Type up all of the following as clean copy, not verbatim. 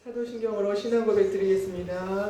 사도신경으로 신앙 고백 드리겠습니다.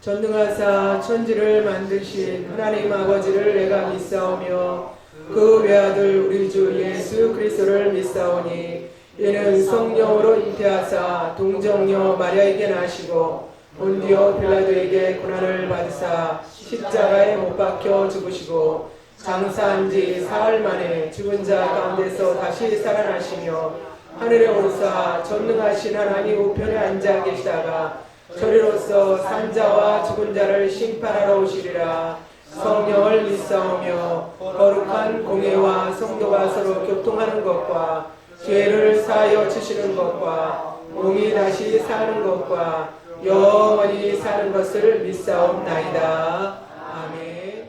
전능하사 천지를 만드신 하나님 아버지를 내가 믿사오며 그 외아들 우리 주 예수 그리스도를 믿사오니 이는 성령으로 잉태하사 동정녀 마리아에게 나시고 본디오 빌라도에게 고난을 받으사 십자가에 못 박혀 죽으시고 장사한 지 사흘 만에 죽은 자 가운데서 다시 살아나시며 하늘에 오르사 전능하신 하나님 우편에 앉아 계시다가 저리로서 산자와 죽은 자를 심판하러 오시리라. 성령을 믿사오며 거룩한 공예와 성도가 서로 교통하는 것과 죄를 사하여 주시는 것과 몸이 다시 사는 것과 영원히 사는 것을 믿사옵나이다. 아멘.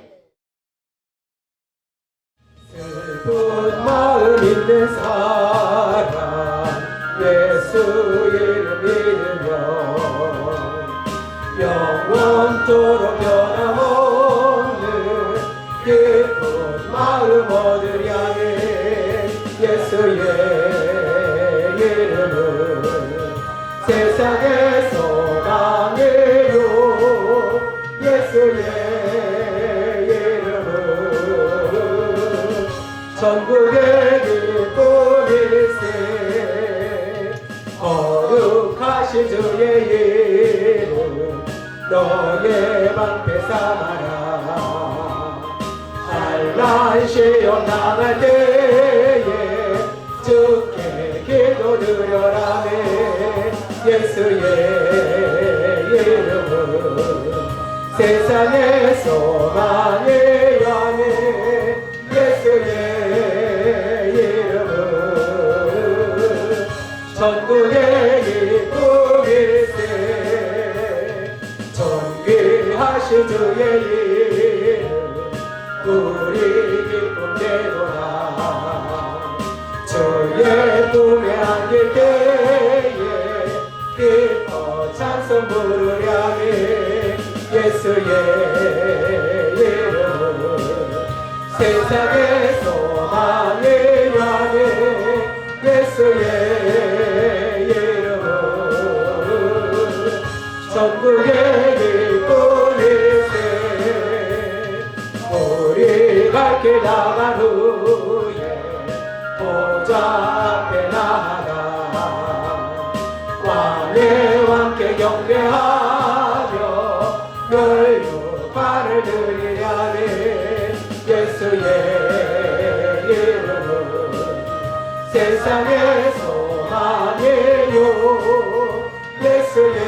슬픈 마음 있는 사람 예수 이름 믿으며 영원토록 변함없는 기쁜 마음 얻으려니 예수의 이름은 세상의 소망이요 예수의 이름은 전국의 기쁨일세 거룩하신 주의 이름 너의 방패 삼아라. 환난 시험 당할 때에 주께 기도드려라네. 예수의 이름은 세상의 소망이라네. 예수의 이름은 전국의 기쁨일세 존귀하신 주의 이름 우리 기쁨되도다. 주의 품에 안길 때에 기뻐 찬송 부르려니 예수의 이름은 세상의 소망이라니 예수의 이름은 전국의 기쁨일세 우리 갈 길 나간 후에 보좌 앞에 나아가 왕의 왕께 경배하며 멸류관을 드리려니 예수의 이름은 세상의 소망이요 예수의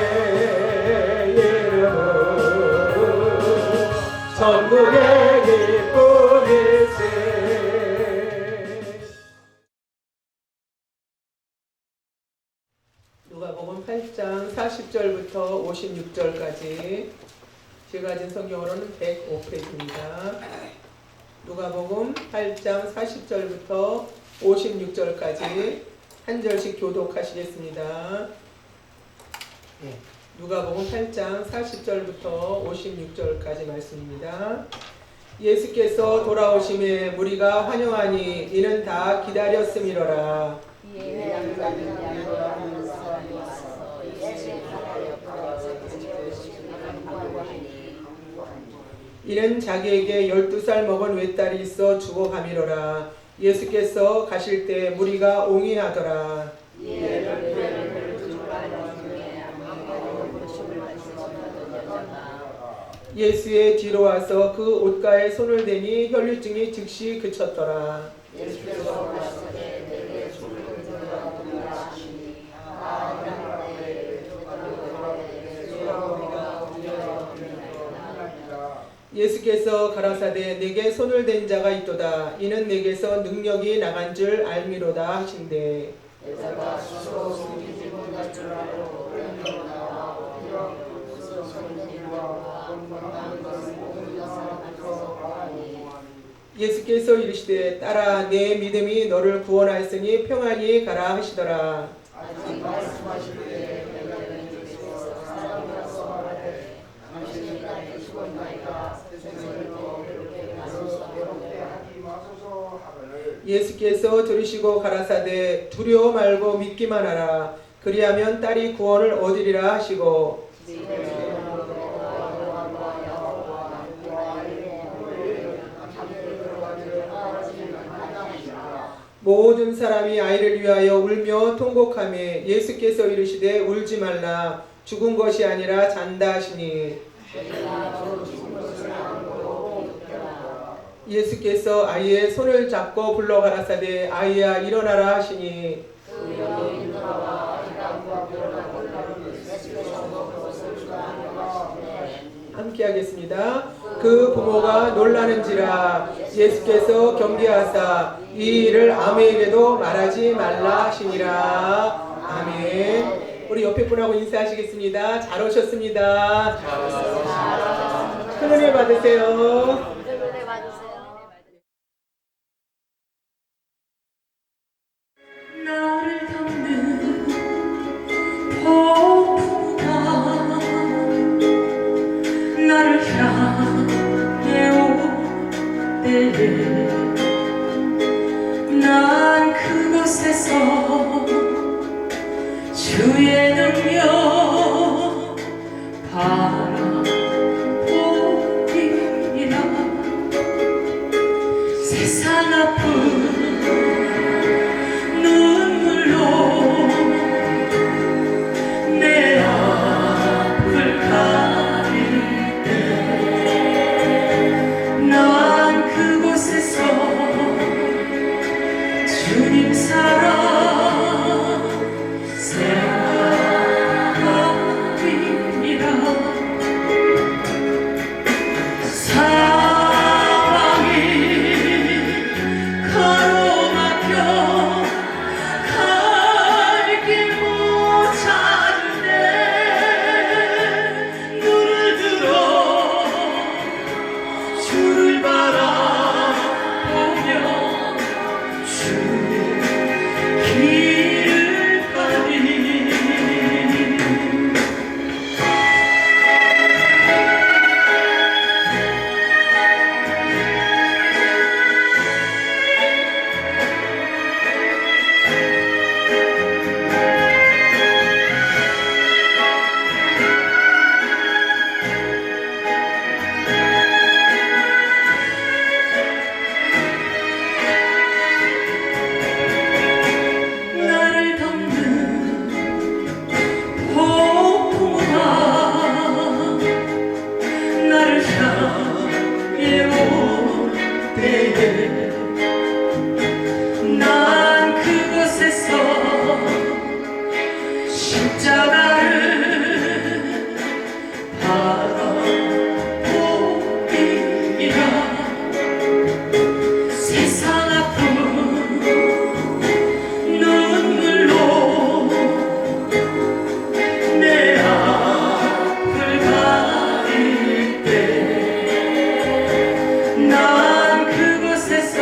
이름은 전국의 기쁨일세. 누가복음 8장 40절부터 56절까지 제가 가진 성경으로는 105페이지입니다. 누가복음 8장 40절부터 56절까지 한 절씩 교독하시겠습니다. 누가복음 8장 40절부터 56절까지 말씀입니다. 예수께서 돌아오심에 무리가 환영하니 이는 다 기다렸음이로라. 이는 자기에게 12살 먹은 외딸이 있어 죽어가미로라. 예수께서 가실 때 무리가 옹이하더라. 예수의 뒤로 와서 그 옷가에 손을 대니 혈류증이 즉시 그쳤더라. 예수께서 가라사대 내게 손을 댄 자가 있도다. 이는 내게서 능력이 나간 줄 알미로다 하신대. 예수께서 이르시되 딸아 내 믿음이 너를 구원하였으니 평안히 가라 하시더라. 예수께서 들으시고 가라사대 두려워 말고 믿기만 하라. 그리하면 딸이 구원을 얻으리라 하시고 모든 사람이 아이를 위하여 울며 통곡하며 예수께서 이르시되 울지 말라 죽은 것이 아니라 잔다 하시니 예수께서 아이의 손을 잡고 불러 가라사대 아이야 일어나라 하시니 함께 하겠습니다. 그 부모가 놀라는지라 예수께서 경계하사 이 일을 아무에게도 말하지 말라 하시니라. 아멘. 우리 옆에 분하고 인사하시겠습니다. 잘 오셨습니다. 큰 은혜 받으세요. 나를 덮는 폭풍아 나를 향해 올 때에 난 그곳에서 주의 능력 바라보리라. 세상 아픈 내 앞을 가릴 때 난 그곳에서 주님 사랑 생각하리라. 사랑이 가로막혀 난 그곳에서 십자가를 바라보리라. 세상 아픈 눈물로 내 앞을 가릴 때 난 그곳에서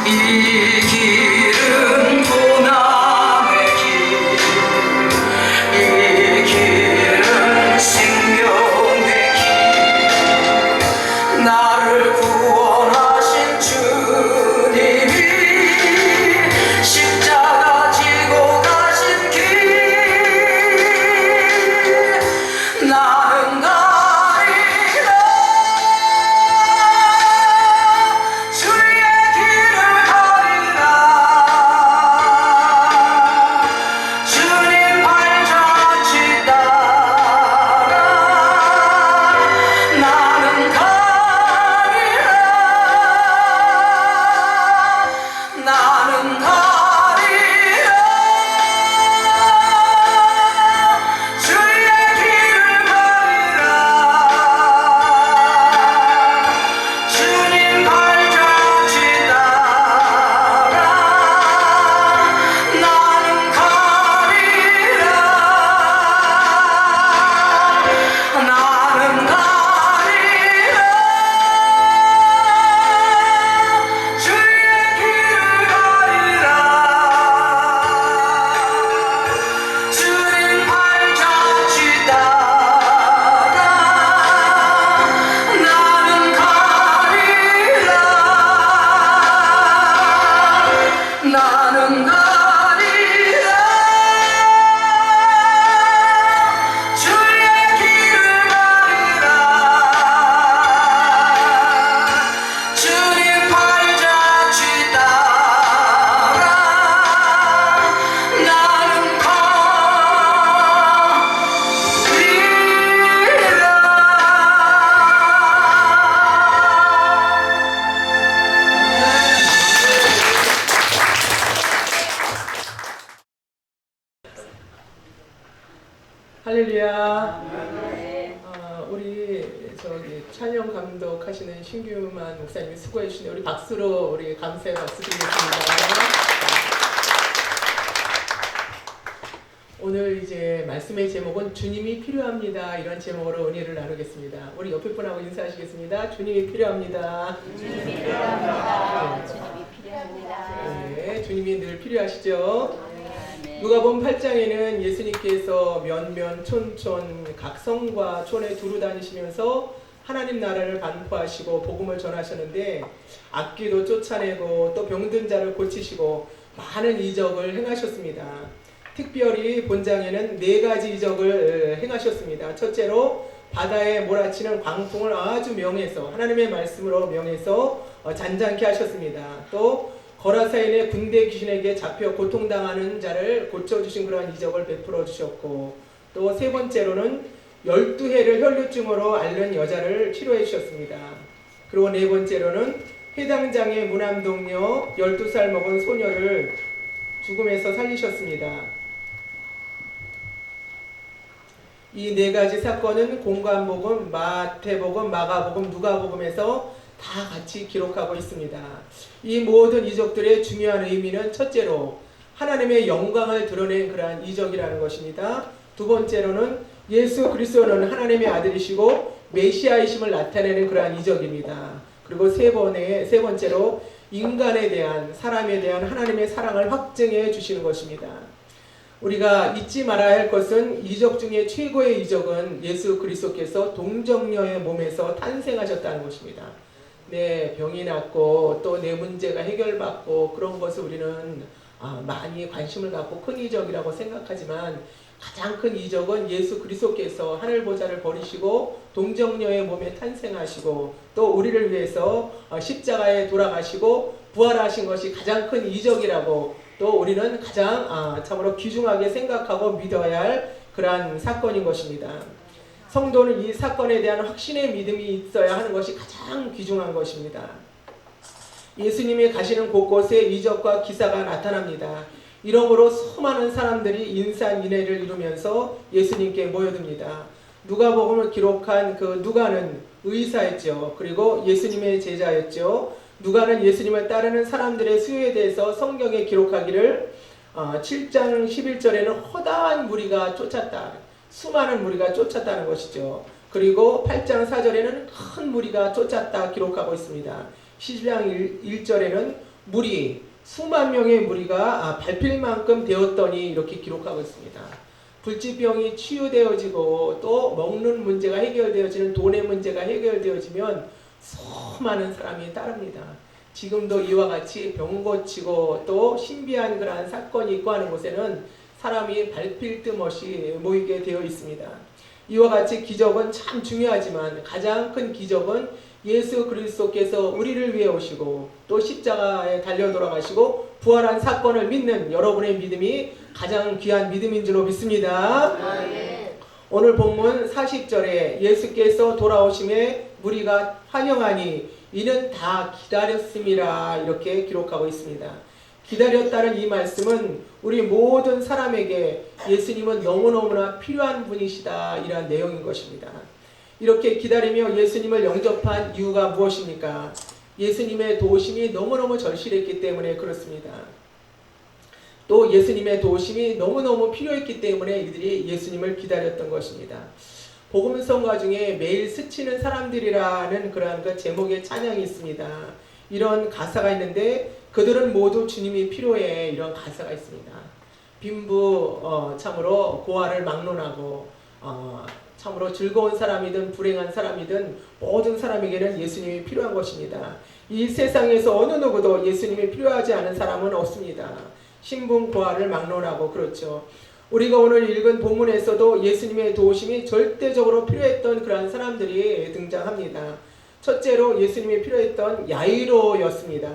이 길은 고난의 길, 이 길은 생명의 길. 나를 구원하신 주님이 십자가 지고 가신 길. 나는 가리라. 주의 길을 가리라. 주님 발자취 따라 나는 가리라. 나는 가리라. 주의 길을 가리라. 주님 발자취 따라 나는 가리라. 나는 가리라. 주의 길을 가리라. 주님 발자취 따라 나는 가리라. 나는 가리라. 주의 길을 가리라. 주님 발자취 따라 나는 할렐루야. 우리 저기 촬영 감독 하시는 신규만 목사님이 수고해 주시네. 우리 박수로 우리 감사의 박수 드리겠습니다. 오늘 이제 말씀의 제목은 주님이 필요합니다. 이런 제목으로 은혜를 나누겠습니다. 우리 옆에 분하고 인사하시겠습니다. 주님이 필요합니다. 주님이 필요합니다. 주님이 필요합니다. 네, 주님이 늘 필요하시죠. 네. 누가복음 8장에는 예수님께서 면면 촌촌 각 성과 촌에 두루 다니시면서 하나님 나라를 반포하시고 복음을 전하셨는데 악귀도 쫓아내고 또 병든 자를 고치시고 많은 이적을 행하셨습니다. 특별히 본장에는 4가지 이적을 행하셨습니다. 첫째로 바다에 몰아치는 광풍을 아주 명해서 하나님의 말씀으로 명해서 잔잔케 하셨습니다. 또 거라사인의 군대 귀신에게 잡혀 고통당하는 자를 고쳐주신 그러한 이적을 베풀어 주셨고, 또 3번째로는 12해를 혈류증으로 앓는 여자를 치료해 주셨습니다. 그리고 4번째로는 해당장의 무남동녀 12살 먹은 소녀를 죽음에서 살리셨습니다. 이 4가지 사건은 공관복음, 마태복음, 마가복음, 누가복음에서 다 같이 기록하고 있습니다. 이 모든 이적들의 중요한 의미는 첫째로 하나님의 영광을 드러낸 그러한 이적이라는 것입니다. 두 번째로는 예수 그리스도는 하나님의 아들이시고 메시아이심을 나타내는 그러한 이적입니다. 그리고 세 번째로 인간에 대한, 사람에 대한 하나님의 사랑을 확증해 주시는 것입니다. 우리가 잊지 말아야 할 것은 이적 중에 최고의 이적은 예수 그리스도께서 동정녀의 몸에서 탄생하셨다는 것입니다. 내 병이 낫고 또 내 문제가 해결받고 그런 것을 우리는 많이 관심을 갖고 큰 이적이라고 생각하지만, 가장 큰 이적은 예수 그리스도께서 하늘 보좌를 버리시고 동정녀의 몸에 탄생하시고 또 우리를 위해서 십자가에 돌아가시고 부활하신 것이 가장 큰 이적이라고, 또 우리는 가장 참으로 귀중하게 생각하고 믿어야 할 그러한 사건인 것입니다. 성도는 이 사건에 대한 확신의 믿음이 있어야 하는 것이 가장 귀중한 것입니다. 예수님이 가시는 곳곳에 이적과 기사가 나타납니다. 이러므로 수많은 사람들이 인산인해를 이루면서 예수님께 모여듭니다. 누가복음을 기록한 그 누가는 의사였죠. 그리고 예수님의 제자였죠. 누가는 예수님을 따르는 사람들의 수요에 대해서 성경에 기록하기를 7장 11절에는 허다한 무리가 쫓았다. 수많은 무리가 쫓았다는 것이죠. 그리고 8장 4절에는 큰 무리가 쫓았다 기록하고 있습니다. 10장 1절에는 무리 수만 명의 무리가 밟힐 만큼 되었더니 이렇게 기록하고 있습니다. 불치병이 치유되어지고 또 먹는 문제가 해결되어지는 돈의 문제가 해결되어지면 수많은 사람이 따릅니다. 지금도 이와 같이 병 고치고 또 신비한 그러한 사건이 있고 하는 곳에는 사람이 밟힐 틈 없이 모이게 되어 있습니다. 이와 같이 기적은 참 중요하지만 가장 큰 기적은 예수 그리스도께서 우리를 위해 오시고 또 십자가에 달려 돌아가시고 부활한 사건을 믿는 여러분의 믿음이 가장 귀한 믿음인 줄로 믿습니다. 오늘 본문 40절에 예수께서 돌아오심에 무리가 환영하니 이는 다 기다렸음이라 이렇게 기록하고 있습니다. 기다렸다는 이 말씀은 우리 모든 사람에게 예수님은 너무너무나 필요한 분이시다 이런 내용인 것입니다. 이렇게 기다리며 예수님을 영접한 이유가 무엇입니까? 예수님의 도우심이 너무너무 절실했기 때문에 그렇습니다. 또 예수님의 도우심이 너무너무 필요했기 때문에 이들이 예수님을 기다렸던 것입니다. 복음성가 중에 매일 스치는 사람들이라는 그러한 그 제목의 찬양이 있습니다. 이런 가사가 있는데 그들은 모두 주님이 필요해 이런 가사가 있습니다. 빈부 참으로 고아를 막론하고 참으로 즐거운 사람이든 불행한 사람이든 모든 사람에게는 예수님이 필요한 것입니다. 이 세상에서 어느 누구도 예수님이 필요하지 않은 사람은 없습니다. 신분 고아를 막론하고 그렇죠. 우리가 오늘 읽은 본문에서도 예수님의 도우심이 절대적으로 필요했던 그러한 사람들이 등장합니다. 첫째로 예수님이 필요했던 야이로였습니다.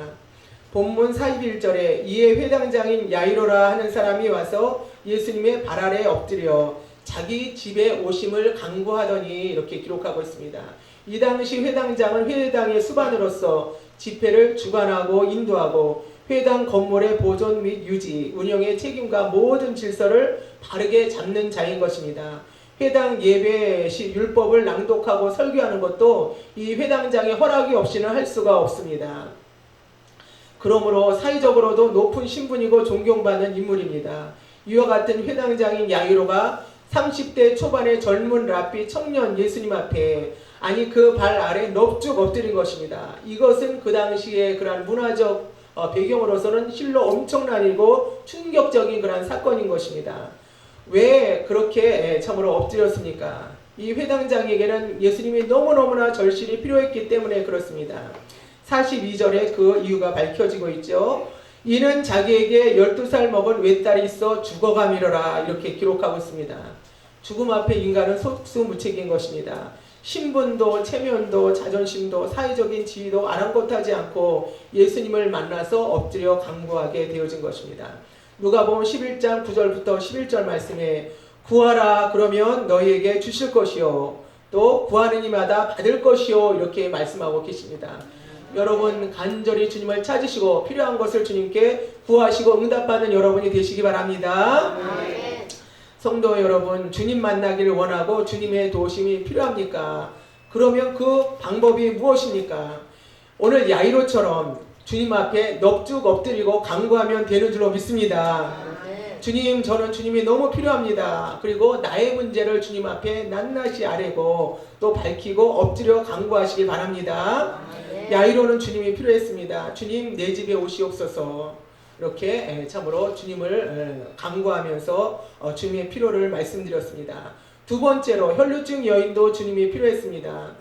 본문 41절에 이에 회당장인 야이로라 하는 사람이 와서 예수님의 발 아래 엎드려 자기 집에 오심을 간구하더니 이렇게 기록하고 있습니다. 이 당시 회당장은 회당의 수반으로서 집회를 주관하고 인도하고 회당 건물의 보존 및 유지, 운영의 책임과 모든 질서를 바르게 잡는 자인 것입니다. 회당 예배 시 율법을 낭독하고 설교하는 것도 이 회당장의 허락이 없이는 할 수가 없습니다. 그러므로 사회적으로도 높은 신분이고 존경받는 인물입니다. 이와 같은 회당장인 야이로가 30대 초반의 젊은 랍비 청년 예수님 앞에 아니 그 발 아래 넙죽 엎드린 것입니다. 이것은 그 당시에 그러한 문화적 배경으로서는 실로 엄청나고 충격적인 그러한 사건인 것입니다. 왜 그렇게 참으로 엎드렸습니까? 이 회당장에게는 예수님이 너무너무나 절실히 필요했기 때문에 그렇습니다. 42절에 그 이유가 밝혀지고 있죠. 이는 자기에게 12살 먹은 외딸이 있어 죽어가미러라 이렇게 기록하고 있습니다. 죽음 앞에 인간은 속수무책인 것입니다. 신분도 체면도 자존심도 사회적인 지위도 아랑곳하지 않고 예수님을 만나서 엎드려 간구하게 되어진 것입니다. 누가복음 11장 9절부터 11절 말씀에 구하라 그러면 너희에게 주실 것이요 또 구하는 이마다 받을 것이요 이렇게 말씀하고 계십니다. 여러분 간절히 주님을 찾으시고 필요한 것을 주님께 구하시고 응답받는 여러분이 되시기 바랍니다. 성도 여러분, 주님 만나기를 원하고 주님의 도우심이 필요합니까? 그러면 그 방법이 무엇입니까? 오늘 야이로처럼 주님 앞에 넙죽 엎드리고 간구하면 되는 줄로 믿습니다. 주님, 저는 주님이 너무 필요합니다. 그리고 나의 문제를 주님 앞에 낱낱이 아뢰고 또 밝히고 엎드려 간구하시기 바랍니다. 야이로는 주님이 필요했습니다. 주님, 내 집에 오시옵소서. 이렇게 참으로 주님을 간구하면서 주님의 필요를 말씀드렸습니다. 두 번째로 혈루증 여인도 주님이 필요했습니다.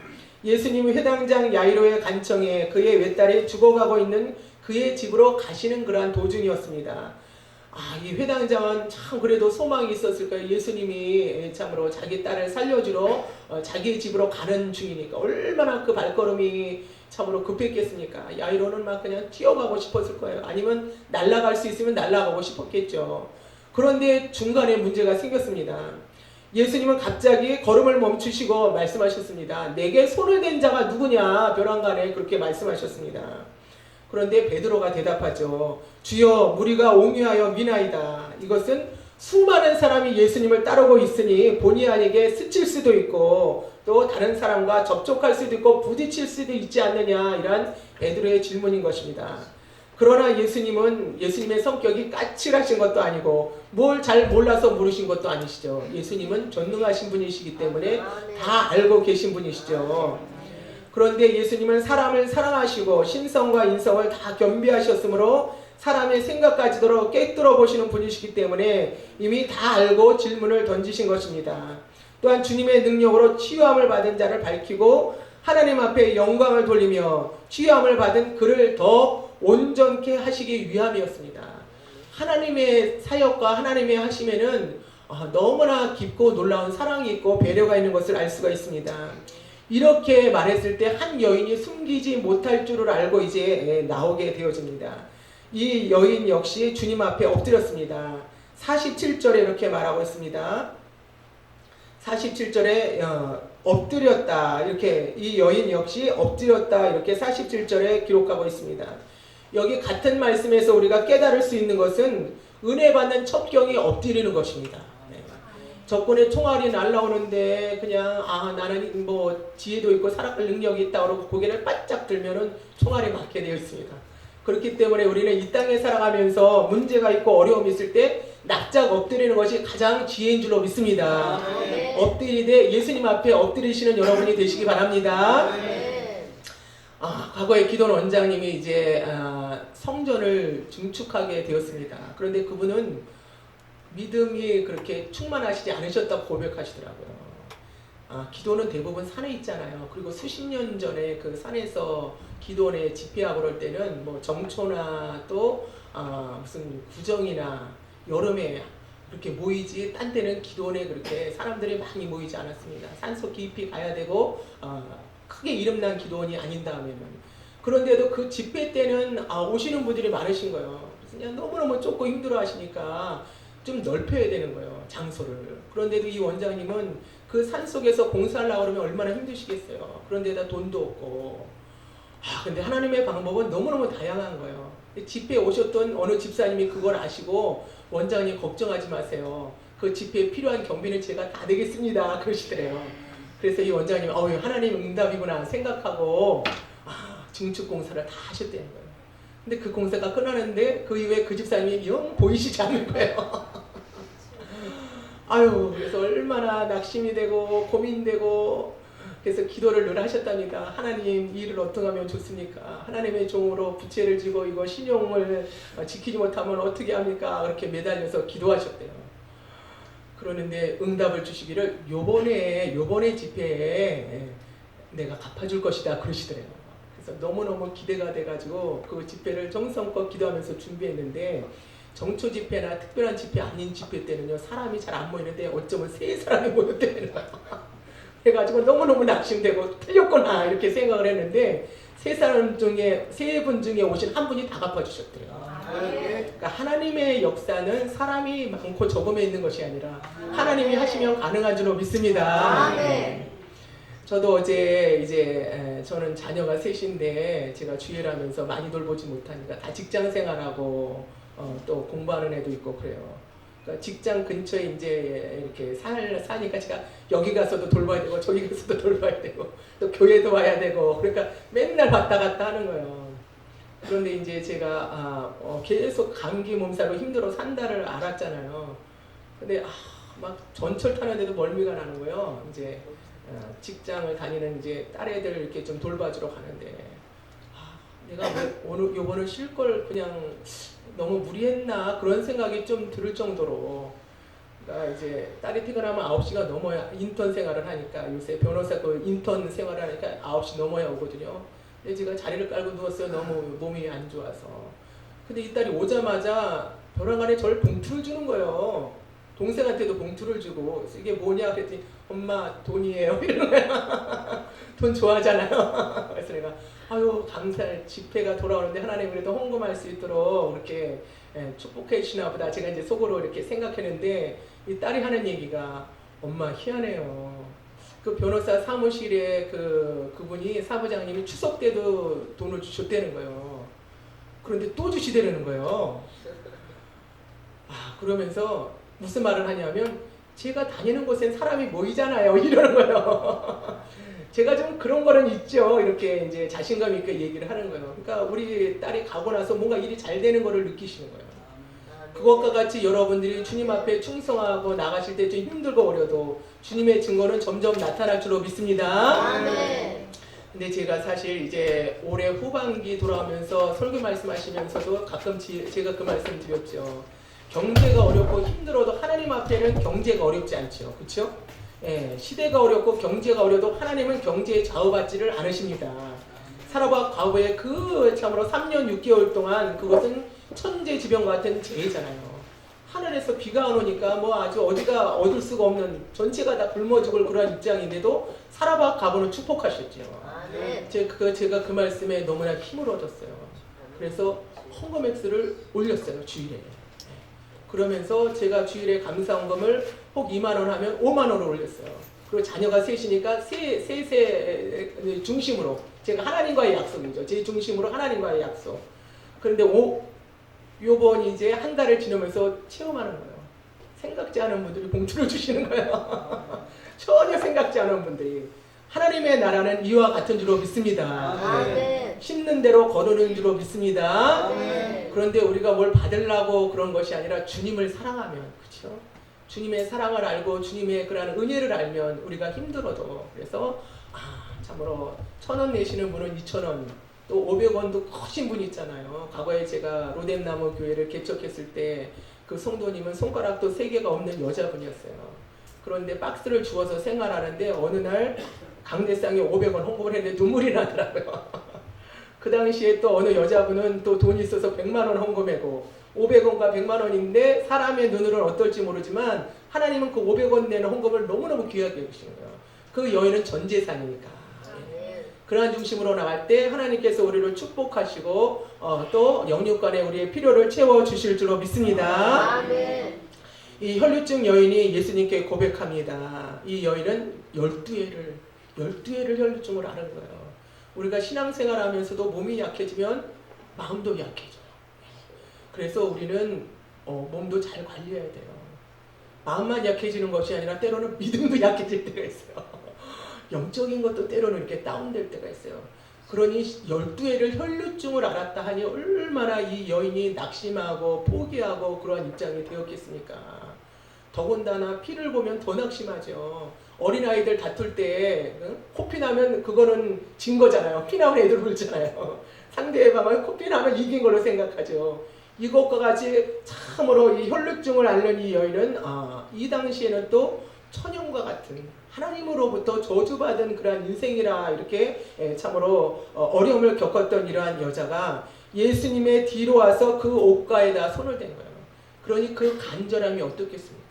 예수님은 회당장 야이로의 간청에 그의 외딸이 죽어가고 있는 그의 집으로 가시는 그러한 도중이었습니다. 이 회당장은 참 그래도 소망이 있었을 거예요. 예수님이 참으로 자기 딸을 살려주러 자기 집으로 가는 중이니까 얼마나 그 발걸음이 참으로 급했겠습니까? 야이로는 막 그냥 뛰어가고 싶었을 거예요. 아니면 날아갈 수 있으면 날아가고 싶었겠죠. 그런데 중간에 문제가 생겼습니다. 예수님은 갑자기 걸음을 멈추시고 말씀하셨습니다. 내게 손을 댄 자가 누구냐? 벼랑간에 그렇게 말씀하셨습니다. 그런데 베드로가 대답하죠. 주여 무리가 옹유하여 미나이다. 이것은 수많은 사람이 예수님을 따르고 있으니 본의 아니게 스칠 수도 있고 또 다른 사람과 접촉할 수도 있고 부딪힐 수도 있지 않느냐 이런 베드로의 질문인 것입니다. 그러나 예수님의 성격이 까칠하신 것도 아니고 뭘 잘 몰라서 물으신 것도 아니시죠. 예수님은 전능하신 분이시기 때문에 다 알고 계신 분이시죠. 그런데 예수님은 사람을 사랑하시고 신성과 인성을 다 겸비하셨으므로 사람의 생각까지도 꿰뚫어 보시는 분이시기 때문에 이미 다 알고 질문을 던지신 것입니다. 또한 주님의 능력으로 치유함을 받은 자를 밝히고 하나님 앞에 영광을 돌리며 치유함을 받은 그를 더 온전케 하시기 위함이었습니다. 하나님의 사역과 하나님의 하심에는 너무나 깊고 놀라운 사랑이 있고 배려가 있는 것을 알 수가 있습니다. 이렇게 말했을 때 한 여인이 숨기지 못할 줄을 알고 이제 나오게 되어집니다. 이 여인 역시 주님 앞에 엎드렸습니다. 47절에 이렇게 말하고 있습니다. 47절에 엎드렸다, 이렇게 이 여인 역시 엎드렸다, 이렇게 47절에 기록하고 있습니다. 여기 같은 말씀에서 우리가 깨달을 수 있는 것은 은혜 받는 첩경이 엎드리는 것입니다. 적군의 총알이 날라오는데 그냥 나는 뭐 지혜도 있고 살아갈 능력이 있다 그러고 고개를 바짝 들면은 총알이 맞게 되어 있습니다. 그렇기 때문에 우리는 이 땅에 살아가면서 문제가 있고 어려움이 있을 때 납작 엎드리는 것이 가장 지혜인 줄로 믿습니다. 엎드리되 예수님 앞에 엎드리시는 여러분이 되시기 바랍니다. 과거에 기돈 원장님이 이제 성전을 증축하게 되었습니다. 그런데 그분은 믿음이 그렇게 충만하시지 않으셨다고 고백하시더라고요. 기도는 대부분 산에 있잖아요. 그리고 수십 년 전에 그 산에서 기도원에 집회하고 그럴 때는 뭐 정초나 또 무슨 구정이나 여름에 그렇게 모이지, 딴 때는 기도원에 그렇게 사람들이 많이 모이지 않았습니다. 산속 깊이 가야 되고 크게 이름난 기도원이 아닌다면은. 그런데도 그 집회 때는 오시는 분들이 많으신 거예요. 그래서 그냥 너무너무 좁고 힘들어 하시니까 좀 넓혀야 되는 거예요, 장소를. 그런데도 이 원장님은 그 산속에서 공사하려고 그러면 얼마나 힘드시겠어요. 그런데다 돈도 없고. 근데 하나님의 방법은 너무너무 다양한 거예요. 집회에 오셨던 어느 집사님이 그걸 아시고 원장님 걱정하지 마세요. 그 집회에 필요한 경비는 제가 다 내겠습니다, 그러시더래요. 그래서 이 원장님이 하나님 응답이구나 생각하고 증축 공사를 다 하셨다는 거예요. 근데 그 공사가 끝나는데 그 이후에 그 집사님이 영 보이시지 않는 거예요. 그래서 얼마나 낙심이 되고 고민되고, 그래서 기도를 늘 하셨답니다. 하나님, 이 일을 어떻게 하면 좋습니까? 하나님의 종으로 부채를 지고 이거 신용을 지키지 못하면 어떻게 합니까? 그렇게 매달려서 기도하셨대요. 그러는데 응답을 주시기를 요번에 집회에 내가 갚아줄 것이다 그러시더래요. 그래서 너무너무 기대가 돼가지고 그 집회를 정성껏 기도하면서 준비했는데, 정초 집회나 특별한 집회 아닌 집회 때는요, 사람이 잘 안 모이는데 어쩌면 3사람이 모였다는 거예요. 그래가지고 너무너무 낙심되고 틀렸구나 이렇게 생각을 했는데, 3분 중에 오신 한 분이 다 갚아주셨대요. 그러니까 하나님의 역사는 사람이 많고 적음에 있는 것이 아니라 하나님이 하시면 가능한 줄로 믿습니다. 저도 어제 이제 저는 자녀가 3인데 제가 주일을 하면서 많이 돌보지 못하니까 다 직장 생활하고 또 공부하는 애도 있고 그래요. 그러니까 직장 근처에 이제 이렇게 사니까 제가 여기 가서도 돌봐야 되고 저기 가서도 돌봐야 되고 또 교회도 와야 되고, 그러니까 맨날 왔다 갔다 하는 거예요. 그런데 이제 제가 계속 감기 몸살로 힘들어서 한 달을 앓았잖아요. 근데 막 전철 타는데도 멀미가 나는 거예요. 이제 직장을 다니는 이제 딸애들 이렇게 좀 돌봐주러 가는데 내가 왜 요번은 쉴 걸 그냥 너무 무리했나 그런 생각이 좀 들 정도로, 그러니까 이제 딸이 퇴근하면 9시가 넘어야 인턴 생활을 하니까, 요새 변호사 그 인턴 생활을 하니까 9시 넘어야 오거든요. 근데 제가 자리를 깔고 누웠어요. 너무 몸이 안 좋아서. 근데 이 딸이 오자마자 벼랑 안에 저를 봉투를 주는 거예요. 동생한테도 봉투를 주고, 그래서 이게 뭐냐 그랬더니 엄마 돈이에요 이러는 거야. 돈 좋아하잖아요. 그래서 내가 감사해, 집회가 돌아오는데 하나님 그래도 헌금할 수 있도록 이렇게 축복해 주시나 보다 제가 이제 속으로 이렇게 생각했는데, 이 딸이 하는 얘기가 엄마 희한해요. 그 변호사 사무실에 그분이 사부장님이 추석 때도 돈을 주셨다는 거예요. 그런데 또 주시대는 거예요. 그러면서 무슨 말을 하냐면, 제가 다니는 곳엔 사람이 모이잖아요 이러는 거예요. 제가 좀 그런 거는 있죠. 이렇게 이제 자신감 있게 얘기를 하는 거예요. 그러니까 우리 딸이 가고 나서 뭔가 일이 잘 되는 거를 느끼시는 거예요. 그것과 같이 여러분들이 주님 앞에 충성하고 나가실 때 좀 힘들고 어려도 주님의 증거는 점점 나타날 줄로 믿습니다. 근데 제가 사실 이제 올해 후반기 돌아오면서 설교 말씀하시면서도 가끔 제가 그 말씀 드렸죠. 경제가 어렵고 힘들어도 하나님 앞에는 경제가 어렵지 않죠. 그렇죠? 예, 시대가 어렵고 경제가 어려도 하나님은 경제에 좌우받지를 않으십니다. 사라바 과거에 그 참으로 3년 6개월 동안 그것은 천재지변 같은 재해잖아요. 하늘에서 비가 안 오니까 뭐 아주 어디가 얻을 수가 없는 전체가 다 굶어 죽을 그런 입장인데도 사라바 가보는 축복하셨죠. 제가 그 말씀에 너무나 힘을 얻었어요. 그래서 헌금액수를 올렸어요. 주일에. 그러면서 제가 주일에 감사헌금을 혹 2만 원 하면 5만 원을 올렸어요. 그리고 자녀가 셋이니까 세 중심으로 제가 하나님과의 약속이죠. 제 중심으로 하나님과의 약속. 그런데 요번 이제 한 달을 지나면서 체험하는 거예요. 생각지 않은 분들이 봉투를 주시는 거예요. 전혀 생각지 않은 분들이. 하나님의 나라는 이와 같은 줄로 믿습니다. 아멘. 심는 대로 거두는 줄로 믿습니다. 아멘. 그런데 우리가 뭘 받으려고 그런 것이 아니라 주님을 사랑하면, 그렇죠? 주님의 사랑을 알고 주님의 그러한 은혜를 알면 우리가 힘들어도, 그래서 참으로 1,000원 내시는 분은 2,000원, 또 500원도 크신 분이 있잖아요. 과거에 제가 로뎀나무 교회를 개척했을 때 그 성도님은 손가락도 3개가 없는 여자분이었어요. 그런데 박스를 주워서 생활하는데 어느 날 강대상에 500원 홍보를 했는데 눈물이 나더라고요. 그 당시에 또 어느 여자분은 또 돈이 있어서 100만 원 헌금하고 500원과 100만 원인데 사람의 눈으로는 어떨지 모르지만 하나님은 그 500원 내는 헌금을 너무너무 귀하게 여기시는 거예요. 그 여인은 전 재산이니까. 그러한 중심으로 나갈 때 하나님께서 우리를 축복하시고 또 영육간에 우리의 필요를 채워주실 줄로 믿습니다. 아멘. 이 혈류증 여인이 예수님께 고백합니다. 이 여인은 12회를 혈류증으로 앓은 거예요. 우리가 신앙생활 하면서도 몸이 약해지면 마음도 약해져요. 그래서 우리는 몸도 잘 관리해야 돼요. 마음만 약해지는 것이 아니라 때로는 믿음도 약해질 때가 있어요. 영적인 것도 때로는 이렇게 다운될 때가 있어요. 그러니 12회를 혈류증을 앓았다 하니 얼마나 이 여인이 낙심하고 포기하고 그러한 입장이 되었겠습니까? 더군다나 피를 보면 더 낙심하죠. 어린아이들 다툴 때 코피 나면 그거는 진 거잖아요. 피 나면 애들 울잖아요. 상대방은 코피 나면 이긴 걸로 생각하죠. 이것과 같이 참으로 이 혈류증을 앓는 이 여인은 이 당시에는 또 천연과 같은 하나님으로부터 저주받은 그러한 인생이라 이렇게 참으로 어려움을 겪었던 이러한 여자가 예수님의 뒤로 와서 그 옷가에다 손을 댄 거예요. 그러니 그 간절함이 어떻겠습니까?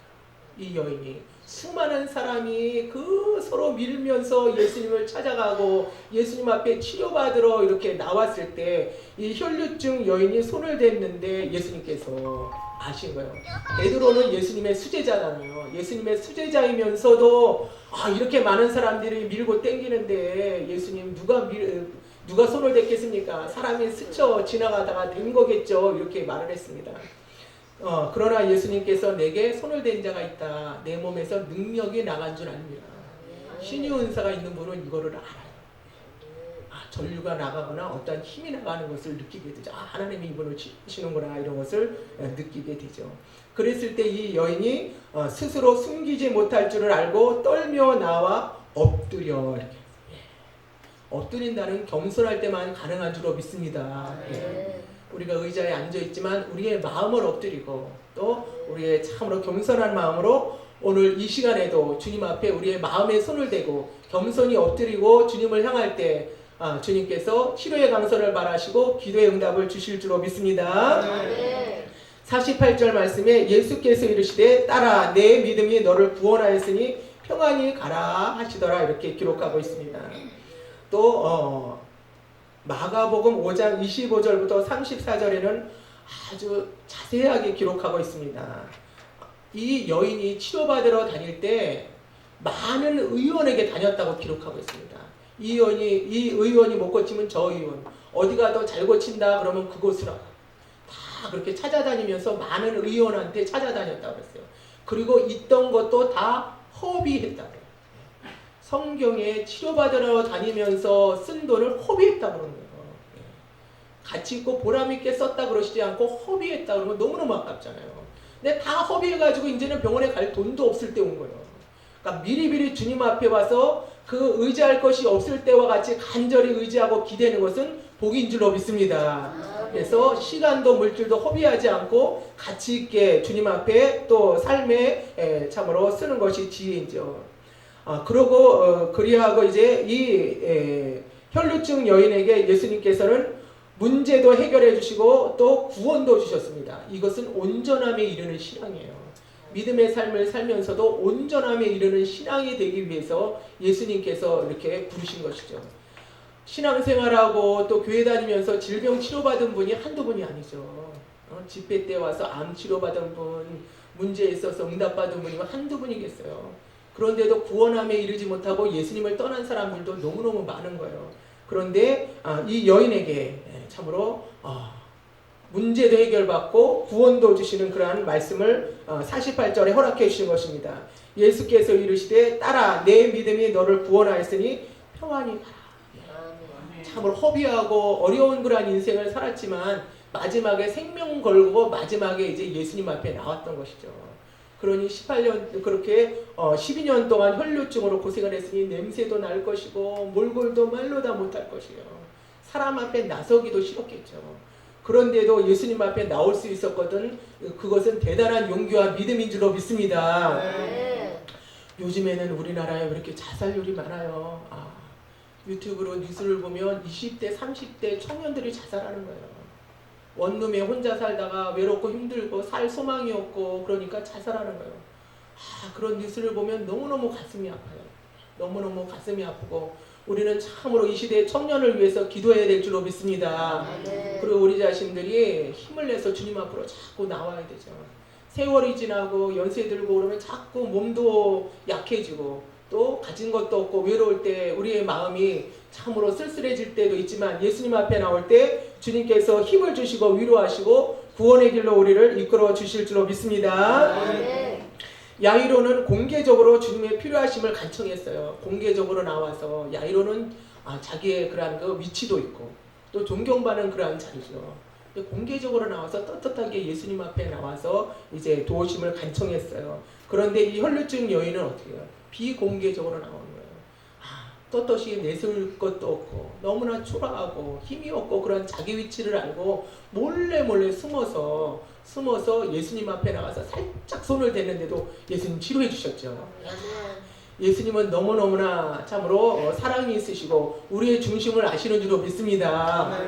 이 여인이 수많은 사람이 그 서로 밀면서 예수님을 찾아가고 예수님 앞에 치료받으러 이렇게 나왔을 때 이 혈류증 여인이 손을 댔는데 예수님께서 아신 거예요. 베드로는 예수님의 수제자잖아요. 예수님의 수제자이면서도 이렇게 많은 사람들이 밀고 땡기는데 예수님 누가 손을 댔겠습니까? 사람이 스쳐 지나가다가 된 거겠죠. 이렇게 말을 했습니다. 그러나 예수님께서 내게 손을 댄 자가 있다. 내 몸에서 능력이 나간 줄 압니다. 신유 은사가 있는 분은 이거를 알아요. 전류가 나가거나 어떤 힘이 나가는 것을 느끼게 되죠. 하나님이 이분을 치시는구나 이런 것을 느끼게 되죠. 그랬을 때 이 여인이 스스로 숨기지 못할 줄을 알고 떨며 나와 엎드려 이렇게 엎드린다는 겸손할 때만 가능한 줄로 믿습니다. 우리가 의자에 앉아 있지만 우리의 마음을 엎드리고 또 우리의 참으로 겸손한 마음으로 오늘 이 시간에도 주님 앞에 우리의 마음에 손을 대고 겸손히 엎드리고 주님을 향할 때 주님께서 치료의 강선을 말하시고 기도의 응답을 주실 줄로 믿습니다. 48절 말씀에 예수께서 이르시되 딸아 내 믿음이 너를 구원하였으니 평안히 가라 하시더라 이렇게 기록하고 있습니다. 또 마가복음 5장 25절부터 34절에는 아주 자세하게 기록하고 있습니다. 이 여인이 치료받으러 다닐 때 많은 의원에게 다녔다고 기록하고 있습니다. 이 의원이 못 고치면 저 의원, 어디가 더 잘 고친다 그러면 그곳으로 다 그렇게 찾아다니면서 많은 의원한테 찾아다녔다고 그랬어요. 그리고 있던 것도 다 허비했다고 그래요. 성경에 치료받으러 다니면서 쓴 돈을 허비했다고 그러는 거예요. 가치 있고 보람 있게 썼다 그러시지 않고 허비했다 그러면 너무너무 아깝잖아요. 근데 다 허비해가지고 이제는 병원에 갈 돈도 없을 때 온 거예요. 그러니까 미리미리 주님 앞에 와서 그 의지할 것이 없을 때와 같이 간절히 의지하고 기대는 것은 복인 줄로 믿습니다. 그래서 시간도 물질도 허비하지 않고 가치 있게 주님 앞에 또 삶에 참으로 쓰는 것이 지혜이죠. 그러고 그리하고 이제 이 혈루증 여인에게 예수님께서는 문제도 해결해 주시고 또 구원도 주셨습니다. 이것은 온전함에 이르는 신앙이에요. 믿음의 삶을 살면서도 온전함에 이르는 신앙이 되기 위해서 예수님께서 이렇게 부르신 것이죠. 신앙생활하고 또 교회 다니면서 질병 치료받은 분이 한두 분이 아니죠. 집회 때 와서 암 치료받은 분, 문제에 있어서 응답받은 분이 한두 분이겠어요. 그런데도 구원함에 이르지 못하고 예수님을 떠난 사람들도 너무너무 많은 거예요. 그런데 이 여인에게 참으로 문제도 해결받고 구원도 주시는 그러한 말씀을 48절에 허락해 주신 것입니다. 예수께서 이르시되 딸아 내 믿음이 너를 구원하였으니 평안히 가라. 참으로 허비하고 어려운 그러한 인생을 살았지만 마지막에 생명 걸고 마지막에 이제 예수님 앞에 나왔던 것이죠. 그러니 18년 그렇게 12년 동안 혈루증으로 고생을 했으니 냄새도 날 것이고 몰골도 말로 다 못할 것이에요. 사람 앞에 나서기도 싫었겠죠. 그런데도 예수님 앞에 나올 수 있었거든. 그것은 대단한 용기와 믿음인 줄로 믿습니다. 요즘에는 우리나라에 왜 이렇게 자살률이 많아요. 유튜브로 뉴스를 보면 20대, 30대 청년들이 자살하는 거예요. 원룸에 혼자 살다가 외롭고 힘들고 살 소망이 없고 그러니까 자살하는 거예요. 그런 뉴스를 보면 너무너무 가슴이 아파요. 너무너무 가슴이 아프고 우리는 참으로 이 시대의 청년을 위해서 기도해야 될 줄로 믿습니다. 그리고 우리 자신들이 힘을 내서 주님 앞으로 자꾸 나와야 되죠. 세월이 지나고 연세 들고 그러면 자꾸 몸도 약해지고 또 가진 것도 없고 외로울 때 우리의 마음이 참으로 쓸쓸해질 때도 있지만 예수님 앞에 나올 때 주님께서 힘을 주시고 위로하시고 구원의 길로 우리를 이끌어 주실 줄로 믿습니다. 야이로는 공개적으로 주님의 필요하심을 간청했어요. 공개적으로 나와서 야이로는 자기의 그러한 그 위치도 있고 또 존경받는 그러한 자리죠. 공개적으로 나와서 떳떳하게 예수님 앞에 나와서 이제 도우심을 간청했어요. 그런데 이 혈루증 여인은 어떻게 해요? 비공개적으로 나오는 거예요. 떳떳이 내세울 것도 없고 너무나 초라하고 힘이 없고 그런 자기 위치를 알고 몰래 숨어서 예수님 앞에 나가서 살짝 손을 댔는데도 예수님 치료해 주셨죠. 예수님은 너무너무나 참으로 사랑이 있으시고 우리의 중심을 아시는 줄로 믿습니다.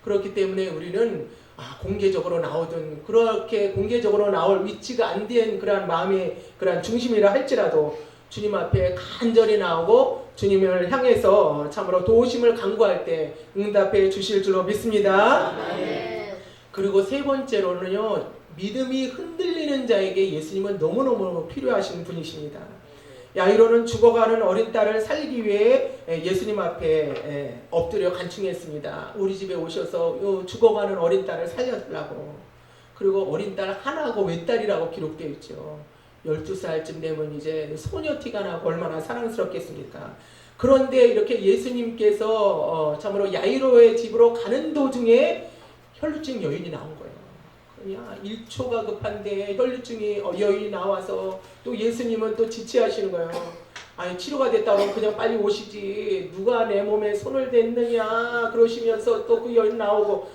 그렇기 때문에 우리는 공개적으로 나오든 그렇게 공개적으로 나올 위치가 안 된 그러한 마음의 그러한 중심이라 할지라도 주님 앞에 간절히 나오고 주님을 향해서 참으로 도우심을 간구할 때 응답해 주실 줄로 믿습니다. 그리고 세 번째로는요, 믿음이 흔들리는 자에게 예수님은 너무너무 필요하신 분이십니다. 야이로는 죽어가는 어린 딸을 살리기 위해 예수님 앞에 엎드려 간청했습니다. 우리 집에 오셔서 죽어가는 어린 딸을 살려달라고. 그리고 어린 딸 하나고 외딸이라고 기록되어 있죠. 12살쯤 되면 이제 소녀티가 나고 얼마나 사랑스럽겠습니까? 그런데 이렇게 예수님께서 참으로 야이로의 집으로 가는 도중에 혈루증 여인이 나온 거예요. 그냥 1초가 급한데 혈루증이 여인이 나와서 또 예수님은 또 지체하시는 거예요. 아니 치료가 됐다고 그냥 빨리 오시지 누가 내 몸에 손을 댔느냐 그러시면서 또 그 여인 나오고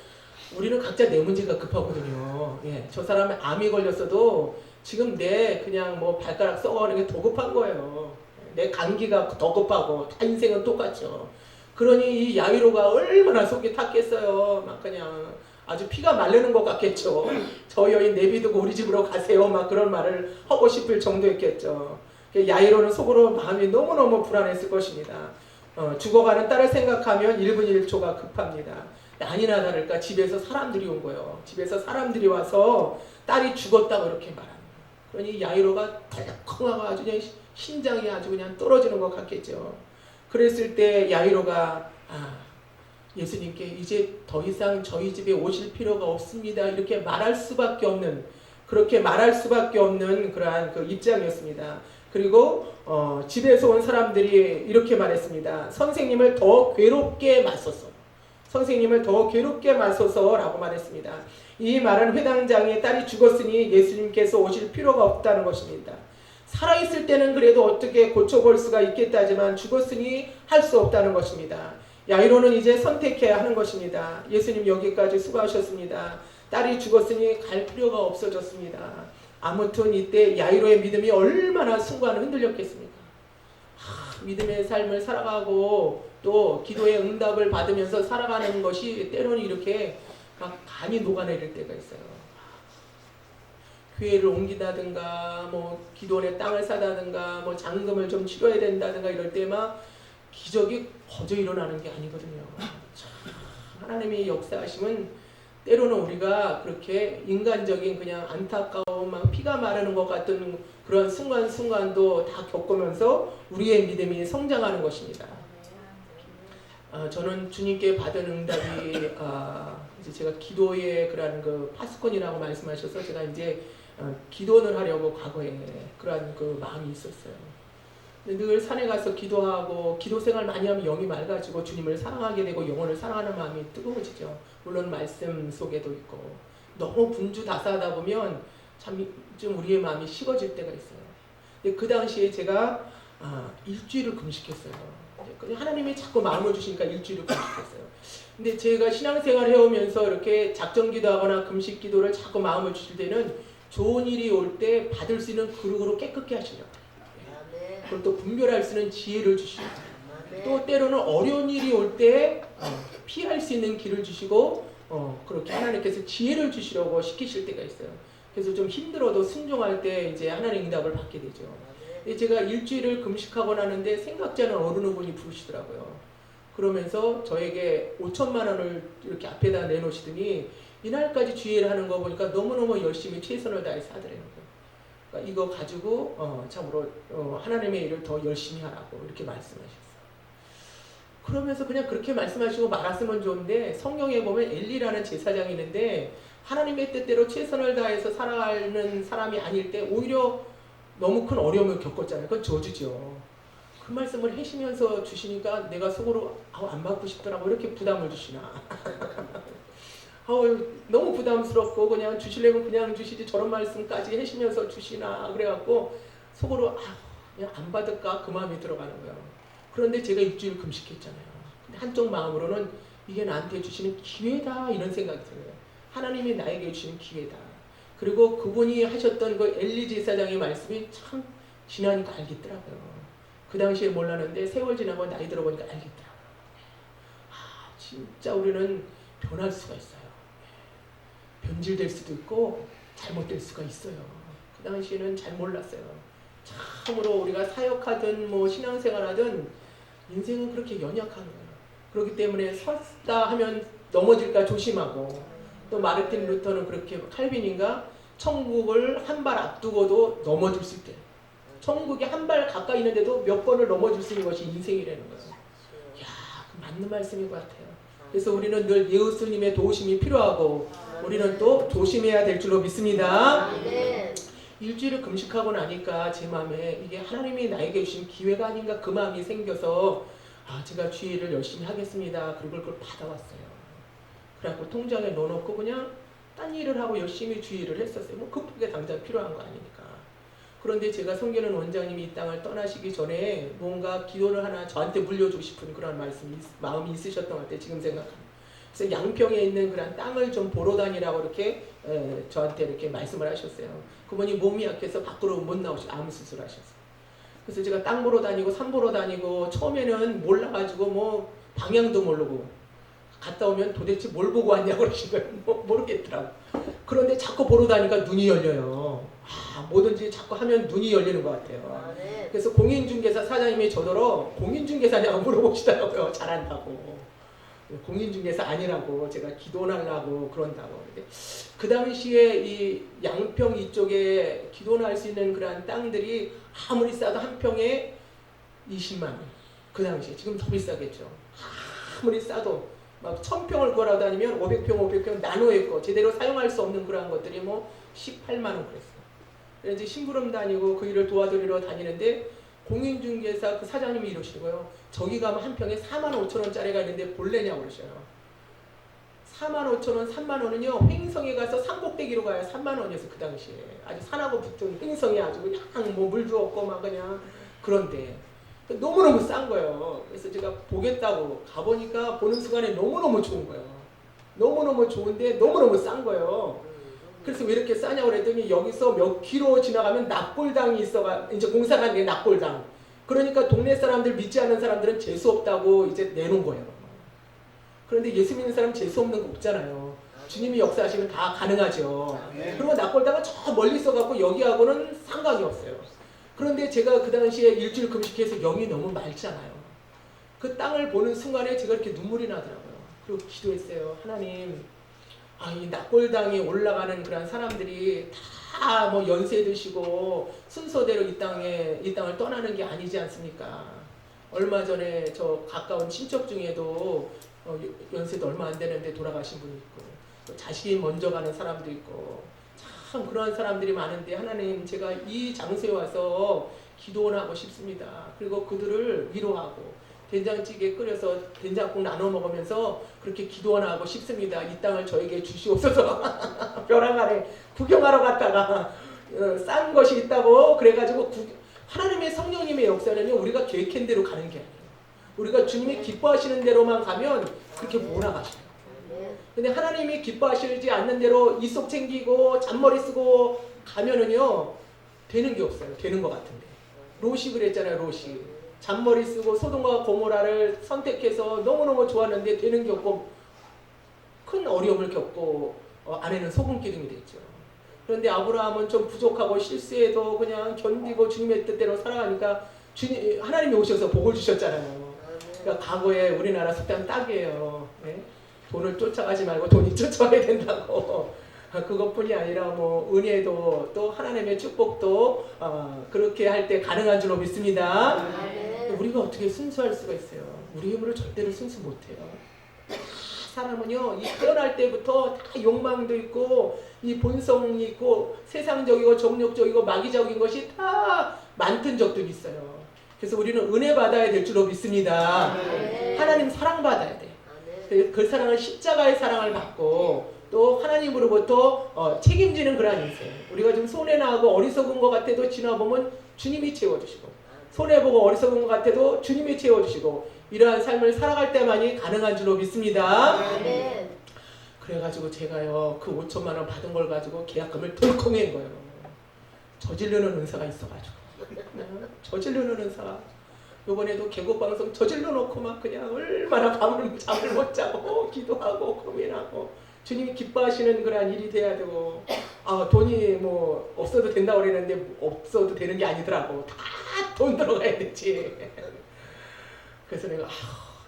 우리는 각자 내 문제가 급하거든요. 저 사람은 암이 걸렸어도 지금 내 그냥 뭐 발가락 썩어가는 게 더 급한 거예요. 내 감기가 더 급하고 다 인생은 똑같죠. 그러니 이 야이로가 얼마나 속이 탔겠어요. 막 그냥 아주 피가 마르는 것 같겠죠. 저 여인 내비두고 우리 집으로 가세요. 막 그런 말을 하고 싶을 정도였겠죠. 야이로는 속으로 마음이 너무너무 불안했을 것입니다. 죽어가는 딸을 생각하면 1분 1초가 급합니다. 아니나 다를까 집에서 사람들이 온 거예요. 집에서 사람들이 와서 딸이 죽었다고 이렇게 말합니다. 그러니 야이로가 덜컹하고 아주 그냥 심장이 아주 그냥 떨어지는 것 같겠죠. 그랬을 때 야이로가 예수님께 이제 더 이상 저희 집에 오실 필요가 없습니다. 이렇게 말할 수밖에 없는 그렇게 말할 수밖에 없는 그러한 그 입장이었습니다. 그리고 집에서 온 사람들이 이렇게 말했습니다. 선생님을 더 괴롭게 맞소서. 선생님을 더 괴롭게 맞소서라고 말했습니다. 이 말은 회당장의 딸이 죽었으니 예수님께서 오실 필요가 없다는 것입니다. 살아있을 때는 그래도 어떻게 고쳐볼 수가 있겠다지만 죽었으니 할 수 없다는 것입니다. 야이로는 이제 선택해야 하는 것입니다. 예수님 여기까지 수고하셨습니다. 딸이 죽었으니 갈 필요가 없어졌습니다. 아무튼 이때 야이로의 믿음이 얼마나 순간 흔들렸겠습니까? 믿음의 삶을 살아가고 또 기도의 응답을 받으면서 살아가는 것이 때로는 이렇게 막 간이 녹아내릴 때가 있어요. 교회를 옮긴다든가 뭐 기도원에 땅을 사다든가 뭐 잔금을 좀 치러야 된다든가 이럴 때 막 기적이 거저 일어나는 게 아니거든요. 참, 하나님의 역사하심은 때로는 우리가 그렇게 인간적인 그냥 안타까움, 막 피가 마르는 것 같은 그런 순간순간도 다 겪으면서 우리의 믿음이 성장하는 것입니다. 저는 주님께 받은 응답이 이제 제가 기도의 그런 그 파수꾼이라고 말씀하셔서 제가 이제 기도원을 하려고 과거에 그런 그 마음이 있었어요. 근데 늘 산에 가서 기도하고 기도 생활 많이 하면 영이 맑아지고 주님을 사랑하게 되고 영혼을 사랑하는 마음이 뜨거워지죠. 물론 말씀 속에도 있고 너무 분주다사하다 보면 참 좀 우리의 마음이 식어질 때가 있어요. 근데 그 당시에 제가 일주일을 금식했어요. 하나님이 자꾸 마음을 주시니까 일주일을 금식했어요. 근데 제가 신앙생활 해오면서 이렇게 작정기도하거나 금식기도를 자꾸 마음을 주실 때는 좋은 일이 올 때 받을 수 있는 그릇으로 깨끗게 하시려고. 그리고 또 분별할 수 있는 지혜를 주시고 또 때로는 어려운 일이 올 때 피할 수 있는 길을 주시고 그렇게 하나님께서 지혜를 주시려고 시키실 때가 있어요. 그래서 좀 힘들어도 순종할 때 이제 하나님 응답을 받게 되죠. 제가 일주일을 금식하고 나는데 생각지 않은 어느 분이 부르시더라고요. 그러면서 저에게 5천만 원을 이렇게 앞에다 내놓으시더니 이날까지 주의를 하는 거 보니까 너무너무 열심히 최선을 다해서 하더라고요. 그러니까 이거 가지고 참으로 하나님의 일을 더 열심히 하라고 이렇게 말씀하셨어요. 그러면서 그냥 그렇게 말씀하시고 말았으면 좋은데 성경에 보면 엘리라는 제사장이 있는데 하나님의 뜻대로 최선을 다해서 살아가는 사람이 아닐 때 오히려 너무 큰 어려움을 겪었잖아요. 그건 저주죠. 그 말씀을 하시면서 주시니까 내가 속으로 안 받고 싶더라고. 이렇게 부담을 주시나. 너무 부담스럽고 그냥 주시려면 그냥 주시지 저런 말씀까지 하시면서 주시나 그래갖고 속으로 그냥 안 받을까 그 마음이 들어가는 거예요. 그런데 제가 일주일 금식했잖아요. 근데 한쪽 마음으로는 이게 나한테 주시는 기회다 이런 생각이 들어요. 하나님이 나에게 주시는 기회다. 그리고 그분이 하셨던 그 엘리 제사장의 말씀이 참 지나니까 알겠더라고요. 그 당시에 몰랐는데 세월 지나고 나이 들어보니까 알겠더라고요. 진짜 우리는 변할 수가 있어요. 변질될 수도 있고 잘못될 수가 있어요. 그 당시에는 잘 몰랐어요. 참으로 우리가 사역하든 뭐 신앙생활하든 인생은 그렇게 연약한 거예요. 그렇기 때문에 섰다 하면 넘어질까 조심하고 또 마르틴 루터는 그렇게 칼빈인가 천국을 한 발 앞두고도 넘어질 수 있대. 천국이 한 발 가까이 있는데도 몇 번을 넘어질 수 있는 것이 인생이라는 거예요. 이야, 그 맞는 말씀인 것 같아요. 그래서 우리는 늘 예수님의 도우심이 필요하고 우리는 또 조심해야 될 줄로 믿습니다. 일주일을 금식하고 나니까 제 마음에 이게 하나님이 나에게 주신 기회가 아닌가 그 마음이 생겨서 제가 주의를 열심히 하겠습니다. 그리고 그걸 받아왔어요. 그래갖고 통장에 넣어놓고 그냥 딴 일을 하고 열심히 주의를 했었어요. 뭐 급하게 당장 필요한 거 아니니까. 그런데 제가 섬기는 원장님이 이 땅을 떠나시기 전에 뭔가 기도를 하나 저한테 물려주고 싶은 그런 마음이 있으셨던 것 같아요. 지금 생각하면. 그래서 양평에 있는 그런 땅을 좀 보러 다니라고 이렇게 저한테 이렇게 말씀을 하셨어요. 그분이 몸이 약해서 밖으로 못 나오시고 암 수술하셨어요. 그래서 제가 땅 보러 다니고 산 보러 다니고 처음에는 몰라가지고 뭐 방향도 모르고 갔다 오면 도대체 뭘 보고 왔냐고 그러신 거예요. 모르겠더라고. 그런데 자꾸 보러 다니까 눈이 열려요. 뭐든지 자꾸 하면 눈이 열리는 것 같아요. 그래서 공인중개사 사장님이 저더러 공인중개사냐고 물어보시더라고요. 잘한다고. 공인중개사 아니라고 제가 기도하려고 그런다고. 그 당시에 이 양평 이쪽에 기도할 수 있는 그런 땅들이 아무리 싸도 한 평에 20만 원. 그 당시에 지금 더 비싸겠죠. 아무리 싸도 막 1000평을 구하러 다니면 500평 나눠있고 제대로 사용할 수 없는 그러한 것들이 뭐 18만 원 그랬어요. 그래서 심부름 다니고 그 일을 도와드리러 다니는데 공인중개사 그 사장님이 이러시는 거예요. 저기 가면 한 평에 45,000원짜리가 있는데 볼래냐고 그러셔요. 45,000원, 3만 원은요 횡성에 가서 산꼭대기 꼭대기로 가야 3만 원이었어 그 당시에. 아주 산하고 붙은 행성이 아주 그냥 뭐 물도 없고 막 그냥 그런데 너무너무 싼 거예요. 그래서 제가 보겠다고 가보니까 보는 순간에 너무너무 좋은 거예요. 너무너무 좋은데 너무너무 싼 거예요. 그래서 왜 이렇게 싸냐고 그랬더니 여기서 몇 킬로 지나가면 납골당이 있어가 이제 공사가 한 게 납골당. 그러니까 동네 사람들 믿지 않는 사람들은 재수 없다고 이제 내놓은 거예요. 그런데 예수 믿는 사람 재수 없는 거 없잖아요. 주님이 역사하시면 다 가능하죠. 그리고 납골당은 저 멀리 있어갖고 여기하고는 상관이 없어요. 그런데 제가 그 당시에 일주일 금식해서 영이 너무 맑잖아요. 그 땅을 보는 순간에 제가 이렇게 눈물이 나더라고요. 그리고 기도했어요. 하나님, 이 납골당에 올라가는 그런 사람들이 다 뭐 연세 드시고 순서대로 이 땅을 떠나는 게 아니지 않습니까? 얼마 전에 저 가까운 친척 중에도 연세도 얼마 안 되는데 돌아가신 분이 있고 또 자식이 먼저 가는 사람도 있고 참 그러한 사람들이 많은데 하나님 제가 이 장소에 와서 기도를 하고 싶습니다. 그리고 그들을 위로하고 된장찌개 끓여서 된장국 나눠 먹으면서 그렇게 기도하나 하고 싶습니다. 이 땅을 저에게 주시옵소서. 벼랑 아래 구경하러 갔다가 싼 것이 있다고 그래가지고 하나님의 성령님의 역사는 우리가 계획한 대로 가는 게 아니에요. 우리가 주님이 기뻐하시는 대로만 가면 그렇게 몰아가셔요. 근데 하나님이 기뻐하시지 않는 대로 이속 챙기고 잔머리 쓰고 가면은요 되는 게 없어요. 되는 것 같은데 롯이 그랬잖아요. 롯이 잔머리 쓰고 소돔과 고모라를 선택해서 너무너무 좋았는데 되는 게 없고 큰 어려움을 겪고 아내는 소금 기둥이 됐죠. 그런데 아브라함은 좀 부족하고 실수해도 그냥 견디고 주님의 뜻대로 살아가니까 하나님이 오셔서 복을 주셨잖아요. 그러니까 과거에 우리나라 속담 딱이에요. 네? 돈을 쫓아가지 말고 돈이 쫓아와야 된다고. 그것뿐이 아니라 뭐 은혜도 또 하나님의 축복도 그렇게 할 때 가능한 줄로 믿습니다. 우리가 어떻게 순수할 수가 있어요? 우리 힘으로 절대로 순수 못해요. 사람은요 이 태어날 때부터 다 욕망도 있고 이 본성이 있고 세상적이고 정욕적이고 마귀적인 것이 다 많던 적들이 있어요. 그래서 우리는 은혜 받아야 될 줄로 믿습니다. 하나님 사랑 받아야 돼. 그 사랑은 십자가의 사랑을 받고 또 하나님으로부터 책임지는 그런 인생. 우리가 좀 손해나고 어리석은 것 같아도 지나보면 주님이 채워주시고 손해보고 어리석은 것 같아도 주님이 채워주시고 이러한 삶을 살아갈 때만이 가능한 줄로 믿습니다. 그래가지고 제가요 그 5천만 원 받은 걸 가지고 계약금을 덜컥 낸 거예요. 저지르는 은사가 있어가지고 저지르는 은사가 요번에도 개국방송 저질러 놓고 막 그냥 얼마나 잠을 못 자고 기도하고 고민하고 주님이 기뻐하시는 그런 일이 돼야 되고 돈이 뭐 없어도 된다고 그랬는데 없어도 되는 게 아니더라고. 다 돈 들어가야 되지. 그래서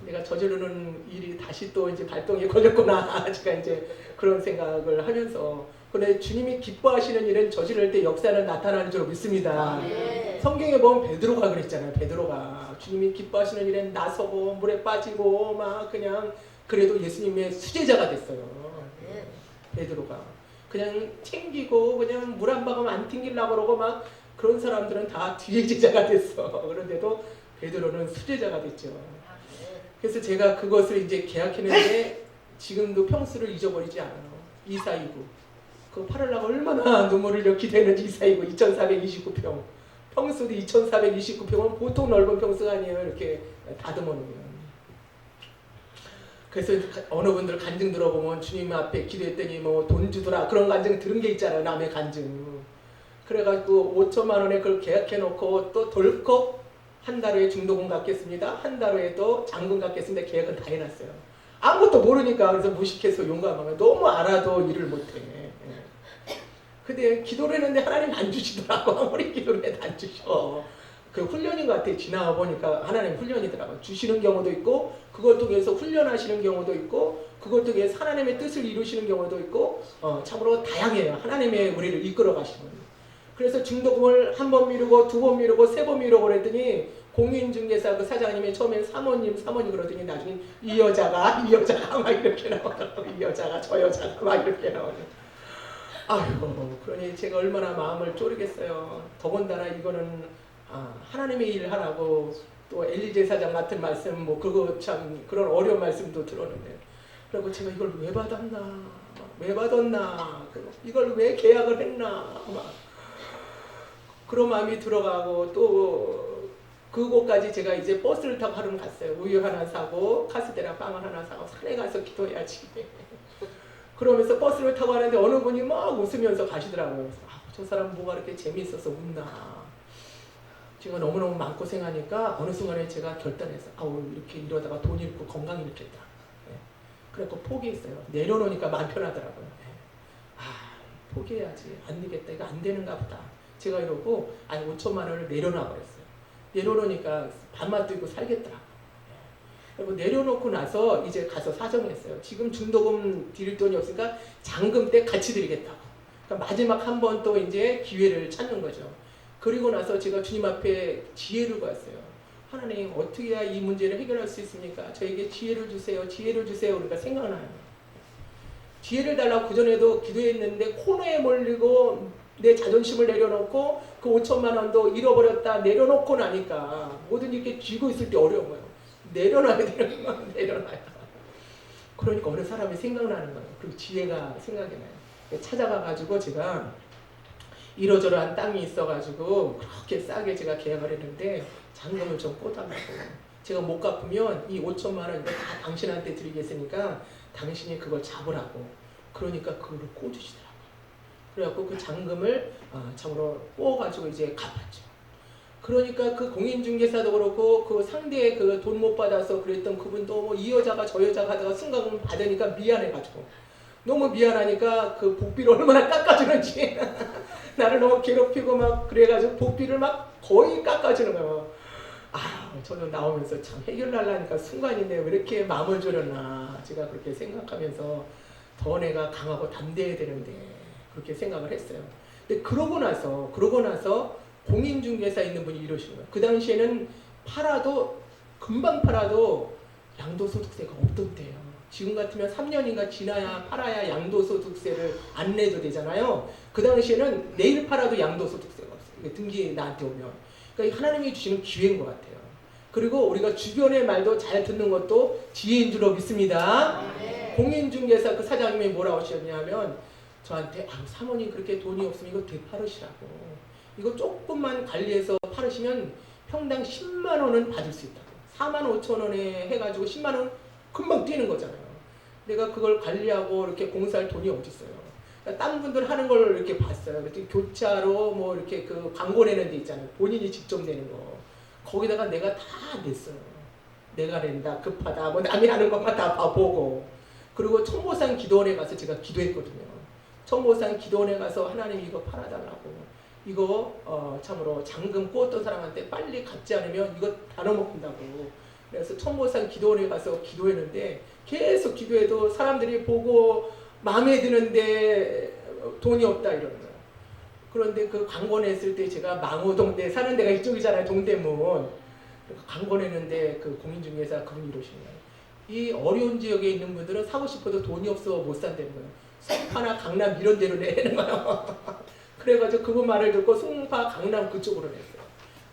내가 저지르는 일이 다시 또 이제 발동에 걸렸구나. 제가 이제 그런 생각을 하면서 근데 주님이 기뻐하시는 일은 저지를 때 역사는 나타나는 줄 믿습니다. 성경에 보면 베드로가 그랬잖아요. 베드로가 주님이 기뻐하시는 일엔 나서고 물에 빠지고 막 그냥 그래도 예수님의 수제자가 됐어요. 베드로가 그냥 챙기고 그냥 물 한 방울 안 튕기려고 그러고 막 그런 사람들은 다 뒤에 제자가 됐어. 그런데도 베드로는 수제자가 됐죠. 그래서 제가 그것을 이제 계약했는데 지금도 평수를 잊어버리지 않아요. 2429 그거 팔으려고 얼마나 눈물을 기대는지 2429 2429평 평수도 2429평은 보통 넓은 평수가 아니에요. 이렇게 다듬어 놓으면. 그래서 어느 분들 간증 들어보면 주님 앞에 기도했더니 뭐 돈 주더라 그런 간증 들은 게 있잖아요. 남의 간증. 그래가지고 5천만 원에 그걸 계약해 놓고 또 덜컥 한 달 후에 중도금 갚겠습니다. 한 달 후에 또 잔금 갚겠습니다. 계약은 다 해놨어요. 아무것도 모르니까 그래서 무식해서 용감하면 너무 알아도 일을 못해. 근데 기도를 했는데 하나님 안 주시더라고. 아무리 기도를 해도 안 주셔. 그 훈련인 것 같아. 지나가 보니까 하나님 훈련이더라고. 주시는 경우도 있고 그걸 통해서 훈련하시는 경우도 있고 그걸 통해서 하나님의 뜻을 이루시는 경우도 있고 참으로 다양해요. 하나님의 우리를 이끌어 가시는. 그래서 중도금을 한 번 미루고 두 번 미루고 세 번 미루고 그랬더니 공인중개사 그 사장님이 처음엔 사모님 그러더니 나중에 이 여자가 막 이렇게 나오더라고. 이 여자가 저 여자가 막 이렇게 나오더라고. 아유, 그러니 제가 얼마나 마음을 쪼르겠어요. 더군다나 이거는 하나님의 일 하라고 또 엘리 제사장 같은 말씀 뭐 그거 참 그런 어려운 말씀도 들었는데 그리고 제가 이걸 왜 받았나 왜 받았나, 이걸 왜 계약을 했나, 막 그런 마음이 들어가고, 또 그곳까지 제가 이제 버스를 타고 하루 갔어요. 우유 하나 사고 카스테라 빵을 하나 사고 산에 가서 기도해야지. 그러면서 버스를 타고 가는데 어느 분이 막 웃으면서 가시더라고요. 그래서 저 사람 뭐가 이렇게 재미있어서 웃나. 제가 너무너무 마음고생하니까 어느 순간에 제가 결단해서 이렇게 이러다가 돈 잃고 건강 잃겠다. 그래서 포기했어요. 내려놓으니까 마음 편하더라고요. 포기해야지. 안 되겠다. 이거 안 되는가 보다. 제가 이러고 5천만 원을 내려놔 버렸어요. 내려놓으니까 밥맛도 있고 살겠더라고요. 그리고 내려놓고 나서 이제 가서 사정했어요. 지금 중도금 드릴 돈이 없으니까 잔금 때 같이 드리겠다고. 그러니까 마지막 한 번 또 이제 기회를 찾는 거죠. 그리고 나서 제가 주님 앞에 지혜를 구했어요. 하나님, 어떻게 해야 이 문제를 해결할 수 있습니까? 저에게 지혜를 주세요. 지혜를 주세요. 그러니까 생각나요. 지혜를 달라고 그전에도 기도했는데 코너에 몰리고 내 자존심을 내려놓고 그 5천만 원도 잃어버렸다 내려놓고 나니까 뭐든 이렇게 쥐고 있을 때 어려운 거예요. 내려놔야 되는 거예요. 내려놔야. 그러니까 어느 사람이 생각나는 거예요. 그리고 지혜가 생각이 나요. 찾아가가지고 제가 이러저러한 땅이 있어가지고 그렇게 싸게 제가 계약을 했는데 잔금을 좀 꿔달라고. 제가 못 갚으면 이 5천만 원 이거 다 당신한테 드리겠으니까 당신이 그걸 잡으라고. 그러니까 그거를 꿔주시더라고요. 그래갖고 그 잔금을 참으로 꿔가지고 이제 갚았죠. 그러니까 그 공인중개사도 그렇고 그 상대의 그 돈 못 받아서 그랬던 그분도 뭐 이 여자가 저 여자가 하다가 순간금 받으니까 미안해가지고 너무 미안하니까 그 복비를 얼마나 깎아주는지 나를 너무 괴롭히고 막 그래가지고 복비를 막 거의 깎아주는 거예요. 저도 나오면서 참 해결하려니까 순간인데 왜 이렇게 마음을 졸였나 제가 그렇게 생각하면서 더 내가 강하고 담대해야 되는데 그렇게 생각을 했어요. 근데 그러고 나서 공인중개사 있는 분이 이러시는 거예요. 그 당시에는 금방 팔아도 양도소득세가 없던데요. 지금 같으면 3년인가 지나야 팔아야 양도소득세를 안 내도 되잖아요. 그 당시에는 내일 팔아도 양도소득세가 없어요. 등기 나한테 오면. 그러니까 하나님이 주시는 기회인 것 같아요. 그리고 우리가 주변의 말도 잘 듣는 것도 지혜인 줄로 믿습니다. 공인중개사 그 사장님이 뭐라고 하셨냐면 저한테 사모님 그렇게 돈이 없으면 이거 되팔으시라고. 이거 조금만 관리해서 팔으시면 평당 10만 원은 받을 수 있다고. 4만 5천 원에 해가지고 10만 원 금방 뛰는 거잖아요. 내가 그걸 관리하고 이렇게 공사할 돈이 어디 있어요. 그러니까 딴 분들 하는 걸 이렇게 봤어요. 그랬더니 교차로 뭐 이렇게 그 광고 내는 데 있잖아요. 본인이 직접 내는 거. 거기다가 내가 다 냈어요. 내가 낸다, 급하다, 뭐 남이 하는 것만 다 봐보고. 그리고 청보산 기도원에 가서 제가 기도했거든요. 청보산 기도원에 가서 하나님 이거 팔아달라고. 이거 참으로 잔금 꿔었던 사람한테 빨리 갚지 않으면 이거 다 넘어간다고. 그래서 청보산 기도원에 가서 기도했는데 계속 기도해도 사람들이 보고 마음에 드는데 돈이 없다 이러는 거예요. 그런데 그 광고 냈을 때 제가 망호동 내 사는 데가 이쪽이잖아요. 동대문. 광고 냈는데 그 공인중개사 그분이 이러시는 거예요. 이 어려운 지역에 있는 분들은 사고 싶어도 돈이 없어 못 산다는 거예요. 송파나 강남 이런 데로 내는 거예요. 그래가지고 그분 말을 듣고 송파 강남 그쪽으로 냈어요.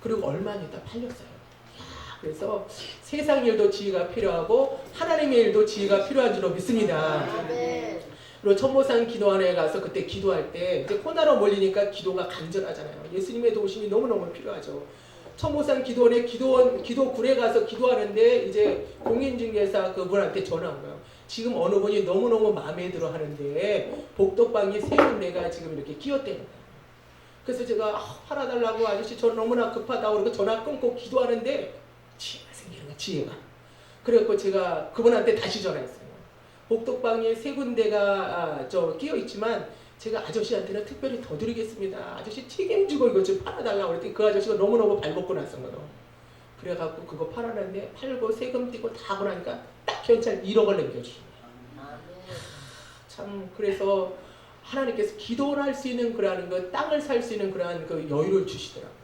그리고 얼마 안 있다 팔렸어요. 그래서 세상 일도 지혜가 필요하고 하나님의 일도 지혜가 필요한 줄로 믿습니다. 그리고 천보산 기도원에 가서 그때 기도할 때 이제 코로나로 몰리니까 기도가 간절하잖아요. 예수님의 도우심이 너무너무 필요하죠. 천보산 기도원에 기도굴에 가서 기도하는데 이제 공인중개사 그분한테 전화 온 거예요. 지금 어느 분이 너무너무 마음에 들어 하는데 복덕방이 세 군데가 지금 이렇게 끼었대는 거예요. 그래서 제가 팔아달라고 아저씨 저 너무나 급하다고 그러고 전화 끊고 기도하는데 지혜가 생기는 거야. 지혜가. 그래갖고 제가 그분한테 다시 전화했어요. 복덕방에 세 군데가 끼어 있지만 제가 아저씨한테는 특별히 더 드리겠습니다. 아저씨 책임지고 이거 좀 팔아달라고 그랬더니 그 아저씨가 너무너무 발벗고 나섰거든. 그래갖고 그거 팔아놨는데 팔고 세금 떼고 다 하고 나니까 딱 현찰 1억을 남겨주신 거예요. 참 그래서 하나님께서 기도를 할 수 있는 그러한 그 땅을 살 수 있는 그러한 그 여유를 주시더라고요.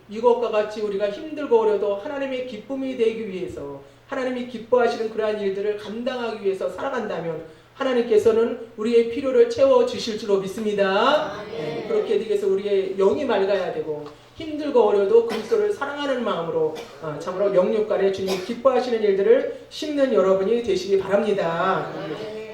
이것과 같이 우리가 힘들고 어려도 하나님의 기쁨이 되기 위해서 하나님이 기뻐하시는 그러한 일들을 감당하기 위해서 살아간다면 하나님께서는 우리의 필요를 채워주실 줄로 믿습니다. 그렇게 되기 위해서 우리의 영이 맑아야 되고 힘들고 어려도 그리스도를 사랑하는 마음으로 참으로 영육간에 주님이 기뻐하시는 일들을 심는 여러분이 되시기 바랍니다.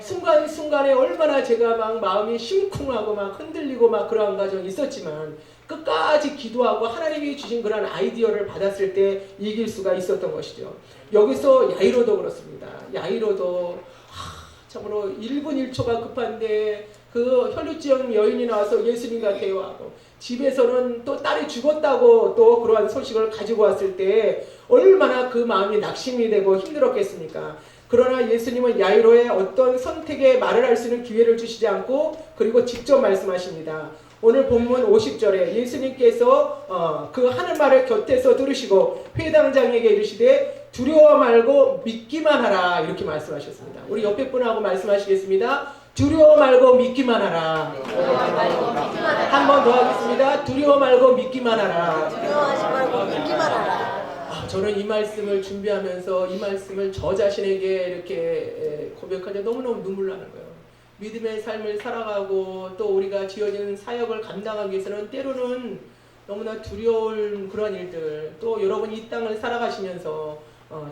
순간순간에 얼마나 제가 막 마음이 심쿵하고 막 흔들리고 막 그러한 과정이 있었지만 끝까지 기도하고 하나님이 주신 그런 아이디어를 받았을 때 이길 수가 있었던 것이죠. 여기서 야이로도 그렇습니다. 야이로도 참으로 1분 1초가 급한데 그 혈루증 여인이 나와서 예수님과 대화하고 집에서는 또 딸이 죽었다고 또 그러한 소식을 가지고 왔을 때 얼마나 그 마음이 낙심이 되고 힘들었겠습니까? 그러나 예수님은 야이로의 어떤 선택에 말을 할 수 있는 기회를 주시지 않고 그리고 직접 말씀하십니다. 오늘 본문 50절에 예수님께서 그 하는 말을 곁에서 들으시고 회당장에게 이르시되 두려워 말고 믿기만 하라 이렇게 말씀하셨습니다. 우리 옆에 분하고 말씀하시겠습니다. 두려워 말고 믿기만 하라. 한 번 더 하겠습니다. 두려워 말고 믿기만 하라. 두려워하지 말고 믿기만 하라. 저는 이 말씀을 준비하면서 이 말씀을 저 자신에게 이렇게 고백하자 너무너무 눈물 나는 거예요. 믿음의 삶을 살아가고 또 우리가 지어진 사역을 감당하기 위해서는 때로는 너무나 두려운 그런 일들, 또 여러분이 이 땅을 살아가시면서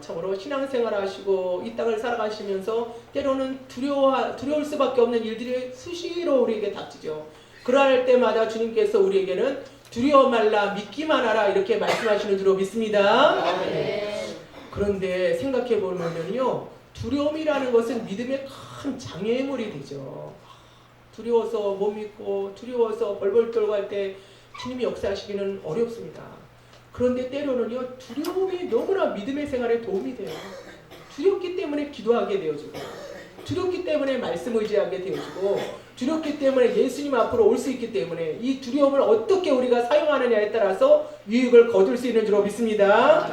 참으로 신앙생활 하시고 이 땅을 살아가시면서 때로는 두려울 수밖에 없는 일들이 수시로 우리에게 닥치죠. 그럴 때마다 주님께서 우리에게는 두려워 말라 믿기만 하라 이렇게 말씀하시는 줄로 믿습니다. 그런데 생각해 보면요, 두려움이라는 것은 믿음의 큰 장애물이 되죠. 두려워서 못 믿고 두려워서 벌벌 떨고 할 때 주님이 역사하시기는 어렵습니다. 그런데 때로는요, 두려움이 너무나 믿음의 생활에 도움이 돼요. 두렵기 때문에 기도하게 되어지고, 두렵기 때문에 말씀 의지하게 되어지고, 두렵기 때문에 예수님 앞으로 올 수 있기 때문에 이 두려움을 어떻게 우리가 사용하느냐에 따라서 유익을 거둘 수 있는 줄 믿습니다.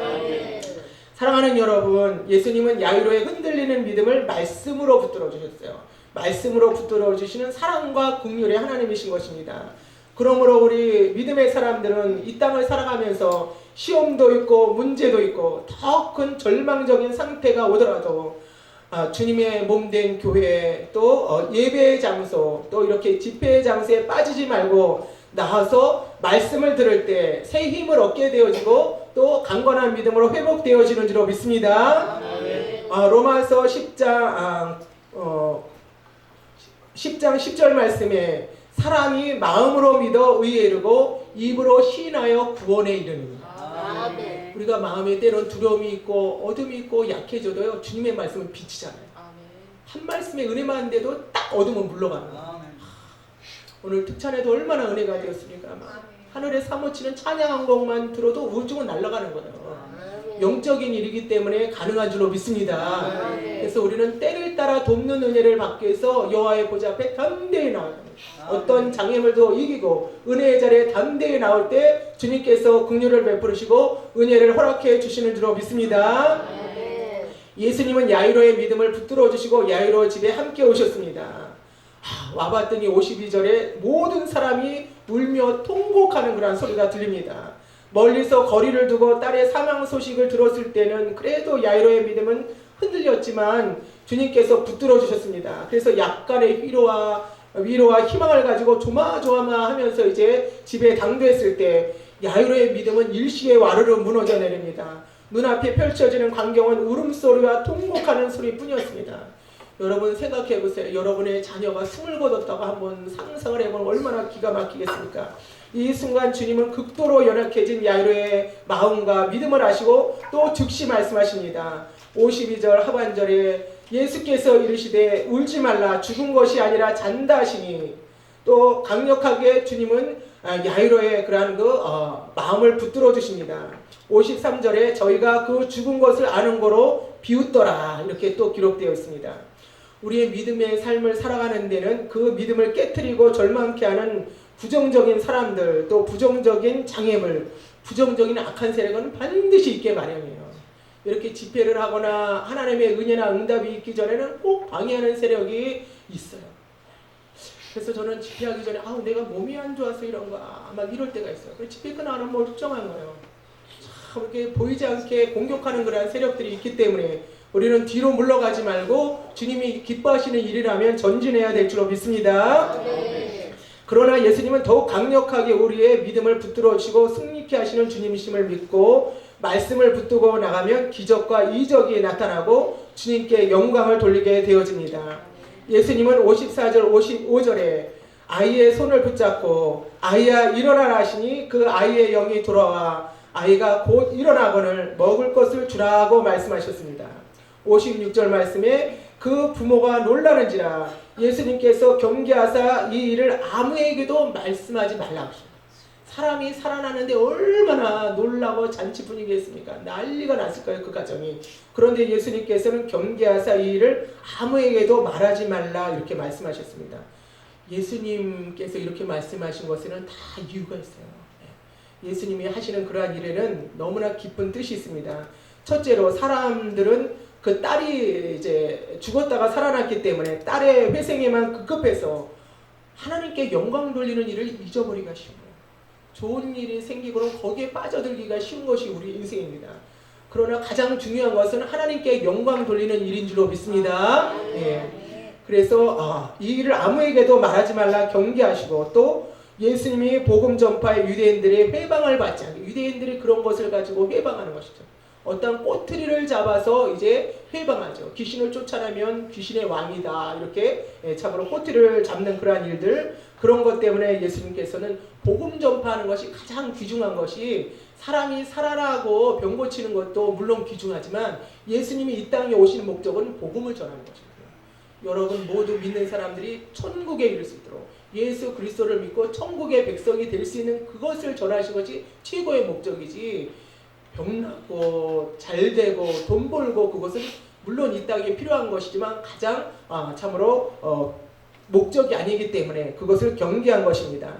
사랑하는 여러분, 예수님은 야이로의 흔들리는 믿음을 말씀으로 붙들어 주셨어요. 말씀으로 붙들어 주시는 사랑과 긍휼의 하나님이신 것입니다. 그러므로 우리 믿음의 사람들은 이 땅을 살아가면서 시험도 있고 문제도 있고 더 큰 절망적인 상태가 오더라도 주님의 몸된 교회 또 예배의 장소 또 이렇게 집회의 장소에 빠지지 말고 나와서 말씀을 들을 때 새 힘을 얻게 되어지고 또 강건한 믿음으로 회복되어지는 줄 믿습니다. 로마서 10장 10절 말씀에 사람이 마음으로 믿어 의에 이르고 입으로 시인하여 구원에 이르니. 우리가 마음에 때론 두려움이 있고 어둠이 있고 약해져도요, 주님의 말씀은 빛이잖아요. 한 말씀의 은혜만 돼도 딱 어둠은 물러가는 거예요. 오늘 특찬에도 얼마나 은혜가 되었습니까? 하늘에 사무치는 찬양한 곡만 들어도 우중은 날아가는 거예요. 영적인 일이기 때문에 가능한 줄로 믿습니다. 그래서 우리는 때를 따라 돕는 은혜를 받기 위해서 여호와의 보좌 앞에 담대히 나와야 합니다. 어떤 장애물도 이기고 은혜의 자리에 담대히 나올 때 주님께서 긍휼을 베푸시고 은혜를 허락해 주시는 줄로 믿습니다. 예수님은 야이로의 믿음을 붙들어 주시고 야이로 집에 함께 오셨습니다. 와봤더니 52절에 모든 사람이 울며 통곡하는 그런 소리가 들립니다. 멀리서 거리를 두고 딸의 사망 소식을 들었을 때는 그래도 야이로의 믿음은 흔들렸지만 주님께서 붙들어 주셨습니다. 그래서 약간의 위로와 희망을 가지고 조마조마하면서 이제 집에 당도했을 때 야이로의 믿음은 일시에 와르르 무너져 내립니다. 눈앞에 펼쳐지는 광경은 울음소리와 통곡하는 소리뿐이었습니다. 여러분 생각해 보세요. 여러분의 자녀가 숨을 거뒀다고 한번 상상을 해보면 얼마나 기가 막히겠습니까? 이 순간 주님은 극도로 연약해진 야이로의 마음과 믿음을 아시고 또 즉시 말씀하십니다. 52절 하반절에 예수께서 이르시되 울지 말라 죽은 것이 아니라 잔다 하시니, 또 강력하게 주님은 야이로의 그러한 마음을 붙들어 주십니다. 53절에 저희가 그 죽은 것을 아는 거로 비웃더라 이렇게 또 기록되어 있습니다. 우리의 믿음의 삶을 살아가는 데는 그 믿음을 깨트리고 절망케 하는 부정적인 사람들, 또 부정적인 장애물, 부정적인 악한 세력은 반드시 있게 마련이에요. 이렇게 집회를 하거나 하나님의 은혜나 응답이 있기 전에는 꼭 방해하는 세력이 있어요. 그래서 저는 집회하기 전에 내가 몸이 안 좋아서 이런가 막 이럴 때가 있어요. 그래서 집회 끝나면 멀쩡한 거예요. 참 이렇게 보이지 않게 공격하는 그런 세력들이 있기 때문에 우리는 뒤로 물러가지 말고 주님이 기뻐하시는 일이라면 전진해야 될 줄로 믿습니다. 그러나 예수님은 더욱 강력하게 우리의 믿음을 붙들어 주시고 승리케 하시는 주님이심을 믿고 말씀을 붙들고 나가면 기적과 이적이 나타나고 주님께 영광을 돌리게 되어집니다. 예수님은 54절 55절에 아이의 손을 붙잡고 아이야 일어나라 하시니 그 아이의 영이 돌아와 아이가 곧 일어나거늘 먹을 것을 주라고 말씀하셨습니다. 56절 말씀에 그 부모가 놀라는지라 예수님께서 경계하사 이 일을 아무에게도 말씀하지 말라고 하셨습니다. 사람이 살아나는데 얼마나 놀라고 잔치 분위기겠습니까? 난리가 났을 거예요, 그 가정이. 그런데 예수님께서는 경계하사 이 일을 아무에게도 말하지 말라 이렇게 말씀하셨습니다. 예수님께서 이렇게 말씀하신 것에는 다 이유가 있어요. 예수님이 하시는 그러한 일에는 너무나 깊은 뜻이 있습니다. 첫째로 사람들은 그 딸이 이제 죽었다가 살아났기 때문에 딸의 회생에만 급급해서 하나님께 영광 돌리는 일을 잊어버리기가 쉬워요. 좋은 일이 생기고 거기에 빠져들기가 쉬운 것이 우리 인생입니다. 그러나 가장 중요한 것은 하나님께 영광 돌리는 일인 줄로 믿습니다. 예. 그래서 이 일을 아무에게도 말하지 말라 경계하시고 또 예수님이 복음 전파의 유대인들의 회방을 받지 않게 유대인들이 그런 것을 가지고 회방하는 것이죠. 어떤 꼬투리를 잡아서 이제 회방하죠. 귀신을 쫓아내면 귀신의 왕이다 이렇게 참으로 꼬투리를 잡는 그러한 일들 그런 것 때문에 예수님께서는 복음 전파하는 것이 가장 귀중한 것이 사람이 살아나고 병 고치는 것도 물론 귀중하지만 예수님이 이 땅에 오시는 목적은 복음을 전하는 것입니다. 여러분 모두 믿는 사람들이 천국에 이를 수 있도록 예수 그리스도를 믿고 천국의 백성이 될 수 있는 그것을 전하신 것이 최고의 목적이지 병나고 잘되고 돈 벌고 그것은 물론 이 땅에 필요한 것이지만 가장 참으로 목적이 아니기 때문에 그것을 경계한 것입니다.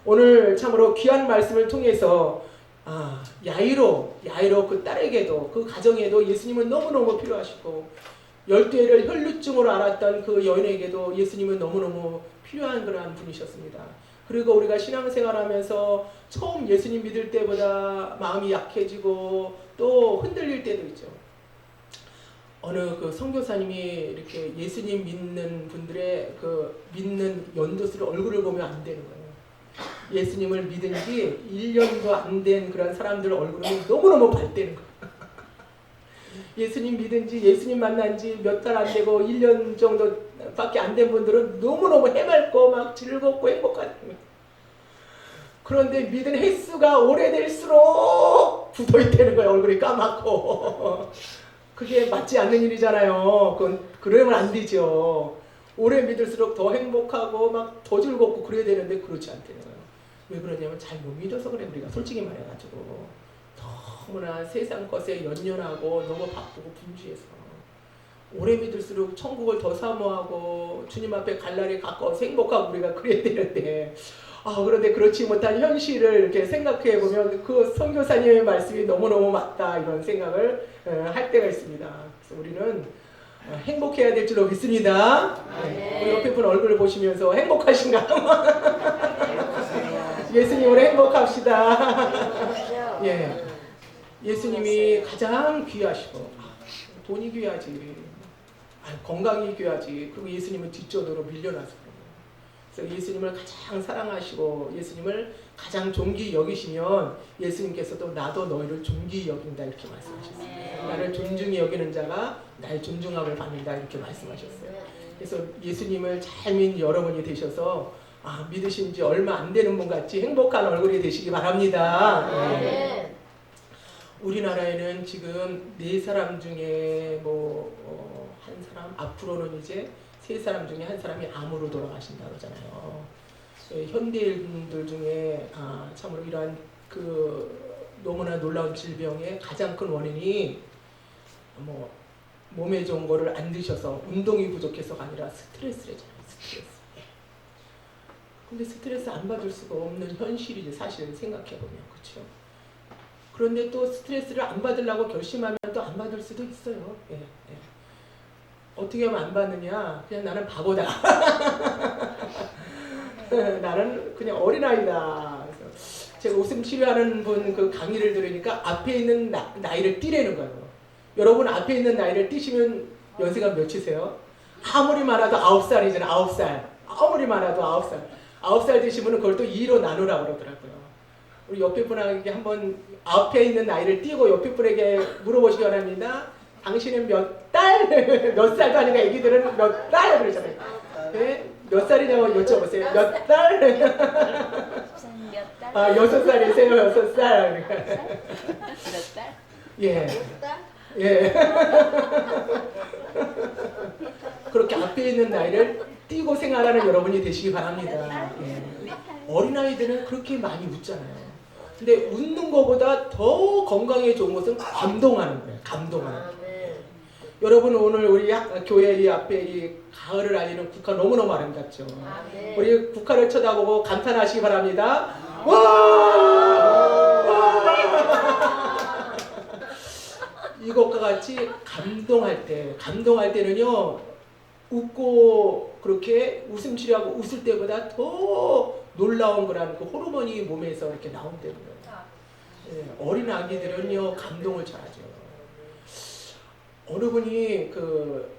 오늘 참으로 귀한 말씀을 통해서 야이로 그 딸에게도 그 가정에도 예수님은 너무너무 필요하시고 12해를 혈루증으로 앓았던 그 여인에게도 예수님은 너무너무 필요한 그러한 분이셨습니다. 그리고 우리가 신앙생활하면서 처음 예수님 믿을 때보다 마음이 약해지고 또 흔들릴 때도 있죠. 어느 그 선교사님이 이렇게 예수님 믿는 분들의 그 믿는 연도수를 얼굴을 보면 안 되는 거예요. 예수님을 믿은 지 1년도 안 된 그런 사람들 얼굴은 너무너무 밝대는 거예요. 예수님 믿은 지 예수님 만난 지 몇 달 안 되고 1년 정도밖에 안 된 분들은 너무너무 해맑고 막 즐겁고 행복한 거예요. 그런데 믿은 횟수가 오래될수록 굳어있다는 거예요. 얼굴이 까맣고. 그게 맞지 않는 일이잖아요. 그러면 안 되죠. 오래 믿을수록 더 행복하고 막 더 즐겁고 그래야 되는데 그렇지 않다는 거예요. 왜 그러냐면 잘 못 믿어서 그래. 우리가 솔직히 말해가지고 너무나 세상 것에 연연하고 너무 바쁘고 분주해서 오래 믿을수록 천국을 더 사모하고 주님 앞에 갈 날이 가까워서 행복하고 우리가 그래야 되는데 그런데 그렇지 못한 현실을 이렇게 생각해 보면 그 선교사님의 말씀이 너무너무 맞다 이런 생각을 할 때가 있습니다. 그래서 우리는 행복해야 될 줄로 믿습니다. 우리 옆에 분 얼굴을 보시면서 행복하신가? 예수님으로 행복합시다. 예, 예수님이 가장 귀하시고 돈이 귀하지, 건강이 귀하지. 그리고 예수님은 뒷전으로 밀려나서 그래요. 그래서 예수님을 가장 사랑하시고 예수님을 가장 존귀 여기시면 예수님께서도 나도 너희를 존귀 여긴다 이렇게 말씀하셨어요. 나를 존중히 여기는 자가 나의 존중함을 받는다 이렇게 말씀하셨어요. 그래서 예수님을 잘 믿는 여러분이 되셔서 믿으신 지 얼마 안 되는 분 같이 행복한 얼굴이 되시기 바랍니다. 네. 우리나라에는 지금 4사람 중에 한 사람 앞으로는 이제 3사람 중에 1사람이 암으로 돌아가신다 그러잖아요. 현대인들 중에 참으로 이러한 그 너무나 놀라운 질병의 가장 큰 원인이 몸에 좋은 거를 안 드셔서 운동이 부족해서가 아니라 스트레스래잖아요. 스트레스. 근데 스트레스 안 받을 수가 없는 현실이지 사실 생각해보면. 그렇죠? 그런데 또 스트레스를 안 받으려고 결심하면 또 안 받을 수도 있어요. 예. 어떻게 하면 안 받느냐? 그냥 나는 바보다. 나는 그냥 어린아이다. 그래서 제가 웃음 치료하는 분 그 강의를 들으니까 앞에 있는 나이를 띠라는 거예요. 여러분 앞에 있는 나이를 띠시면 연세가 몇이세요? 아무리 많아도 9살이잖아요. 9살. 아무리 많아도 9살. 9살 되시면 그걸 또 2로 나누라고 그러더라고요. 우리 옆에 분에게 한번 앞에 있는 나이를 띄고 옆에 분에게 물어보시기 바랍니다. 당신은 몇 달? 몇 살도 아니고 애기들은 몇 달? 그러잖아요. 네? 몇 살이냐고 여쭤보세요. 몇 달? 집사님 몇 달? 아, 6살이세요, 6살. 몇 달? 예. 예. 그렇게 앞에 있는 나이를 띄고 생활하는 여러분이 되시기 바랍니다. 예. 어린아이들은 그렇게 많이 웃잖아요. 근데 웃는 것보다 더 건강에 좋은 것은 감동하는 거예요. 감동하는 거예요. 여러분 오늘 우리 교회 이 앞에 이 가을을 알리는 국화 너무너무 아름답죠. 우리 국화를 쳐다보고 감탄하시기 바랍니다. 와! 와! 이것과 같이 감동할 때는요 웃고 그렇게 웃음 치료하고 웃을 때보다 더 놀라운 거라는 그 호르몬이 몸에서 이렇게 나온다는 거예요. 예, 어린 아기들은요 감동을 잘하죠. 어느 분이 그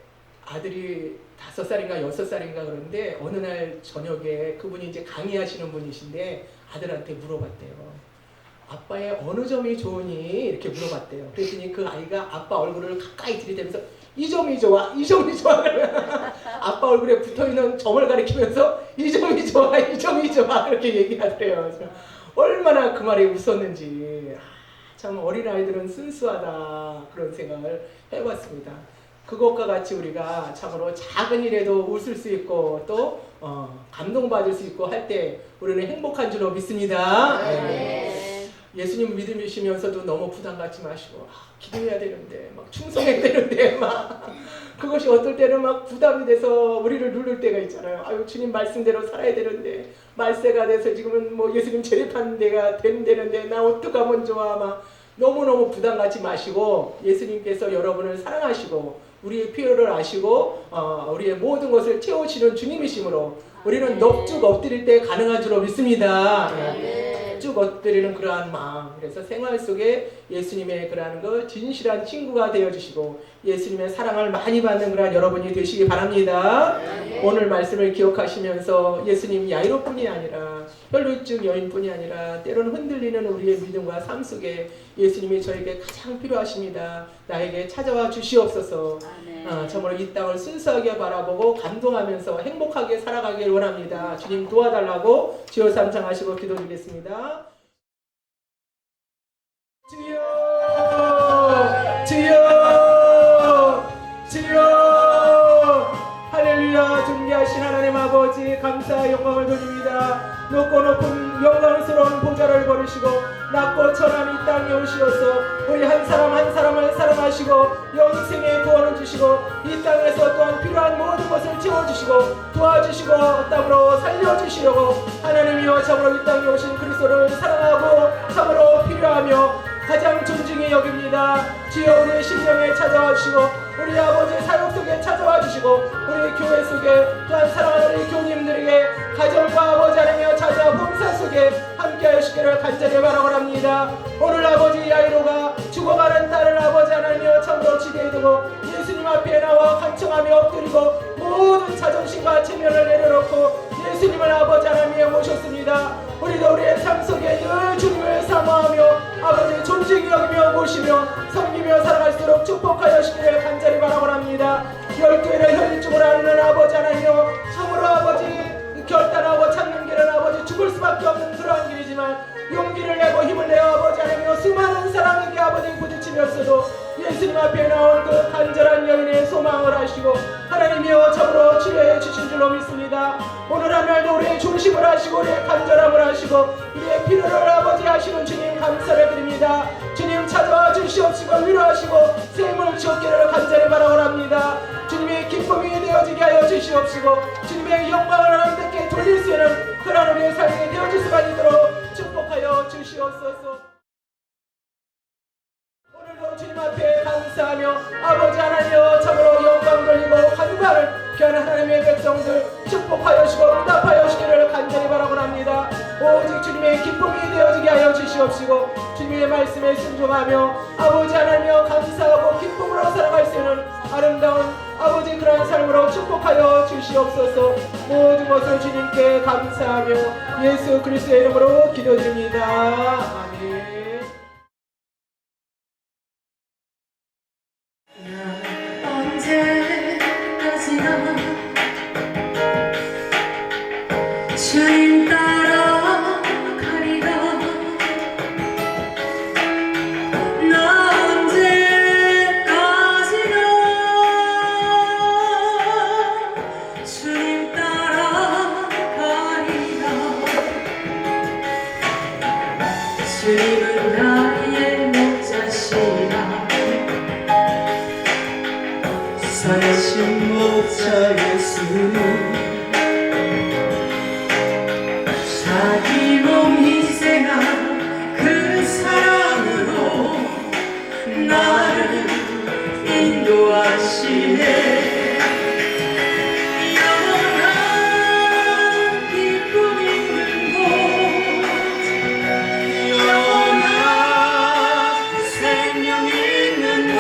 아들이 5살인가 6살인가 그런데 어느 날 저녁에 그분이 이제 강의하시는 분이신데 아들한테 물어봤대요. 아빠의 어느 점이 좋으니? 이렇게 물어봤대요. 그랬더니 그 아이가 아빠 얼굴을 가까이 들이대면서 이 점이 좋아, 이 점이 좋아. 아빠 얼굴에 붙어있는 점을 가리키면서 이 점이 좋아, 이 점이 좋아. 그렇게 얘기하더래요. 얼마나 그 말에 웃었는지. 참 어린아이들은 순수하다 그런 생각을 해봤습니다. 그것과 같이 우리가 참으로 작은 일에도 웃을 수 있고 또 감동받을 수 있고 할 때 우리는 행복한 줄로 믿습니다. 네. 예수님 믿으시면서도 너무 부담 갖지 마시고 기도해야 되는데 막 충성해야 되는데 막 그것이 어떨 때는 막 부담이 돼서 우리를 누를 때가 있잖아요. 아유 주님 말씀대로 살아야 되는데 말세가 돼서 지금은 뭐 예수님 재림하는 데가 된다는데 나 어떡하면 좋아. 막 너무너무 부담 갖지 마시고 예수님께서 여러분을 사랑하시고 우리의 필요를 아시고 우리의 모든 것을 채우시는 주님이시므로 우리는 넙죽 엎드릴 때 가능한 줄로 믿습니다. 쭉 엎드리는 그러한 마음. 그래서 생활 속에 예수님의 그러한 그 진실한 친구가 되어주시고 예수님의 사랑을 많이 받는 그러한 여러분이 되시기 바랍니다. 오늘 말씀을 기억하시면서 예수님 야이로뿐이 아니라 혈루증 여인뿐이 아니라 때로는 흔들리는 우리의 믿음과 삶 속에 예수님이 저에게 가장 필요하십니다. 나에게 찾아와 주시옵소서. 참으로 이 땅을 순수하게 바라보고 감동하면서 행복하게 살아가길 원합니다. 주님 도와달라고 주여 삼창하시고 기도드리겠습니다. 주여 주여 주여 할렐루야. 존귀하신 하나님 아버지 감사 영광을 돌립니다. 높고 높은 영광스러운 보좌를 버리시고 낮고 천한 이 땅에 오시어서 우리 한 사람 한 사람을 사랑하시고 영생의 구원을 주시고 이 땅에서 또한 필요한 모든 것을 채워주시고 도와주시고 땅으로 살려주시려고 하나님이여 참으로 이 땅에 오신 그리스도를 사랑하고 참으로 필요하며 가장 존중히 여깁니다. 주여 우리의 심령에 찾아와 주시고 우리 아버지의 사역 속에 찾아와 주시고 우리 교회 속에 또한 사랑하는 우리 교우님들에게 가정과 아버지 하나님여 찾아와 봉사 속에 함께 하시기를 간절히 바라옵니다. 오늘 아버지 야이로가 죽어가는 딸을 아버지 하나님여 참으로 지대에 두고 예수님 앞에 나와 간청하며 엎드리고 모든 자존심과 체면을 내려놓고 예수님을 아버지 하나님여 모셨습니다. 우리도 우리의 삶 속에 늘 주님을 사모하며 아버지 존중히 여기며 모시며 섬기며 살아갈수록 축복하여 주시기를 간절히 바라옵니다. 12회를 혈육중으로 하는 아버지 하나님여 참으로 아버지 결단하고 찾는 길은 아버지 죽을 수밖에 없는 그러한 길이지만 용기를 내고 힘을 내어 아버지 하나님여 수많은 사람에게 아버지 부딪히면서도 예수님 앞에 나온 그 간절한 여인의 소망을 하시고 하나님이여 참으로 치료해 주신 줄로 믿습니다. 오늘 하늘도 우리의 중심을 하시고 우리의 간절함을 하시고 우리의 필요를 아버지 하시는 주님 감사를 드립니다. 주님 찾아와 주시옵시고 위로하시고 샘을 주옵기를 간절히 바라옵니다. 주님의 기쁨이 되어지게 하여 주시옵시고 주님의 영광을 하나님께 돌릴 수 있는 그런 우리의 삶이 되어질 수가 있도록 축복하여 주시옵소서. 오늘도 주님 앞에 감사하며 아버지 하나님여 참으로 영광 돌리고 간구하는 귀한 하나님의 백성들 축복하여 주시고 응답하여 주시기를 간절히 바라옵니다. 오직 주님의 기쁨이 되어지게 하여 주시옵시고 주님의 말씀에 순종하며 아버지 하나님여 감사하고 기쁨으로 살아갈 수 있는 아름다운 아버지 그러한 삶으로 축복하여 주시옵소서. 모든 것을 주님께 감사하며 예수 그리스도의 이름으로 기도드립니다. 아멘. 주님은 나의 목자시라 선하신 목자 예수님 자기 몸 희생한 그 사랑으로 나를 인도하시네 영원한 기쁨 있는 곳 영원한 생명 있는 곳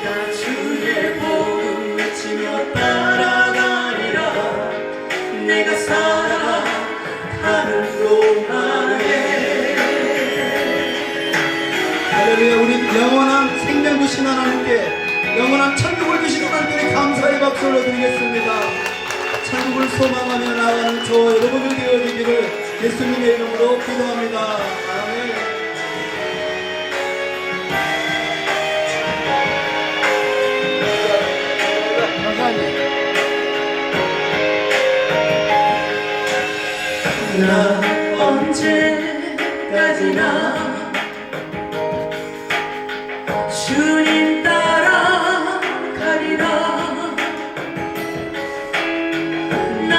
나 주의 복음 외치며 따라가리라 내가 살아가는 동안에 할렐루야. 우리 영원한 생명 주신 하나님께 영원한 천국을 주신 하나님께 감사의 박수 올려드리겠습니다. 천국을 소망하며 나아가는 저와 여러분들 되어지기를 예수님의 이름으로 기도합니다. 아멘. 나 언제까지나 주님 따라가리라 나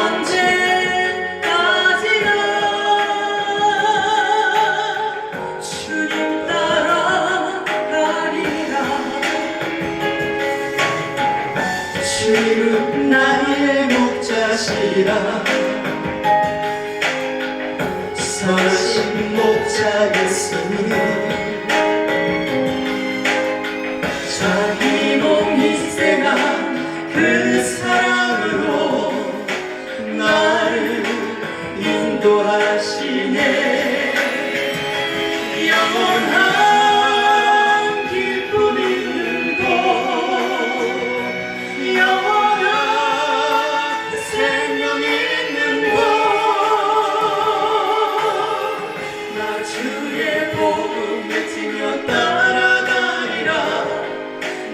언제까지나 주님 따라가리라 주님은 나의 목자시라 선하신 목자 예수님 자기 몸 희생한 그 사랑으로 나를 인도하시네 영원한 기쁨 있는 곳 영원한 생명 있는 곳 나 주의 복음 외치며 따라가리라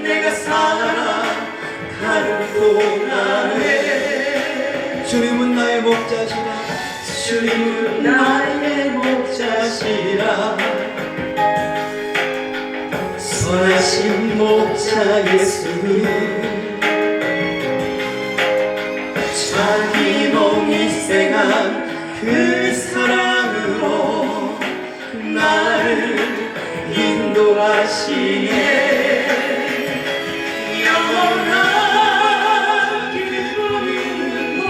내가 살아가는 동안에 주님은 나의 목자시라 주님은 나의 목자시라 선하신 목자 예수님 자기 몸 희생한 그 사랑으로 나를 인도하시네 영원한 기쁨 있는 곳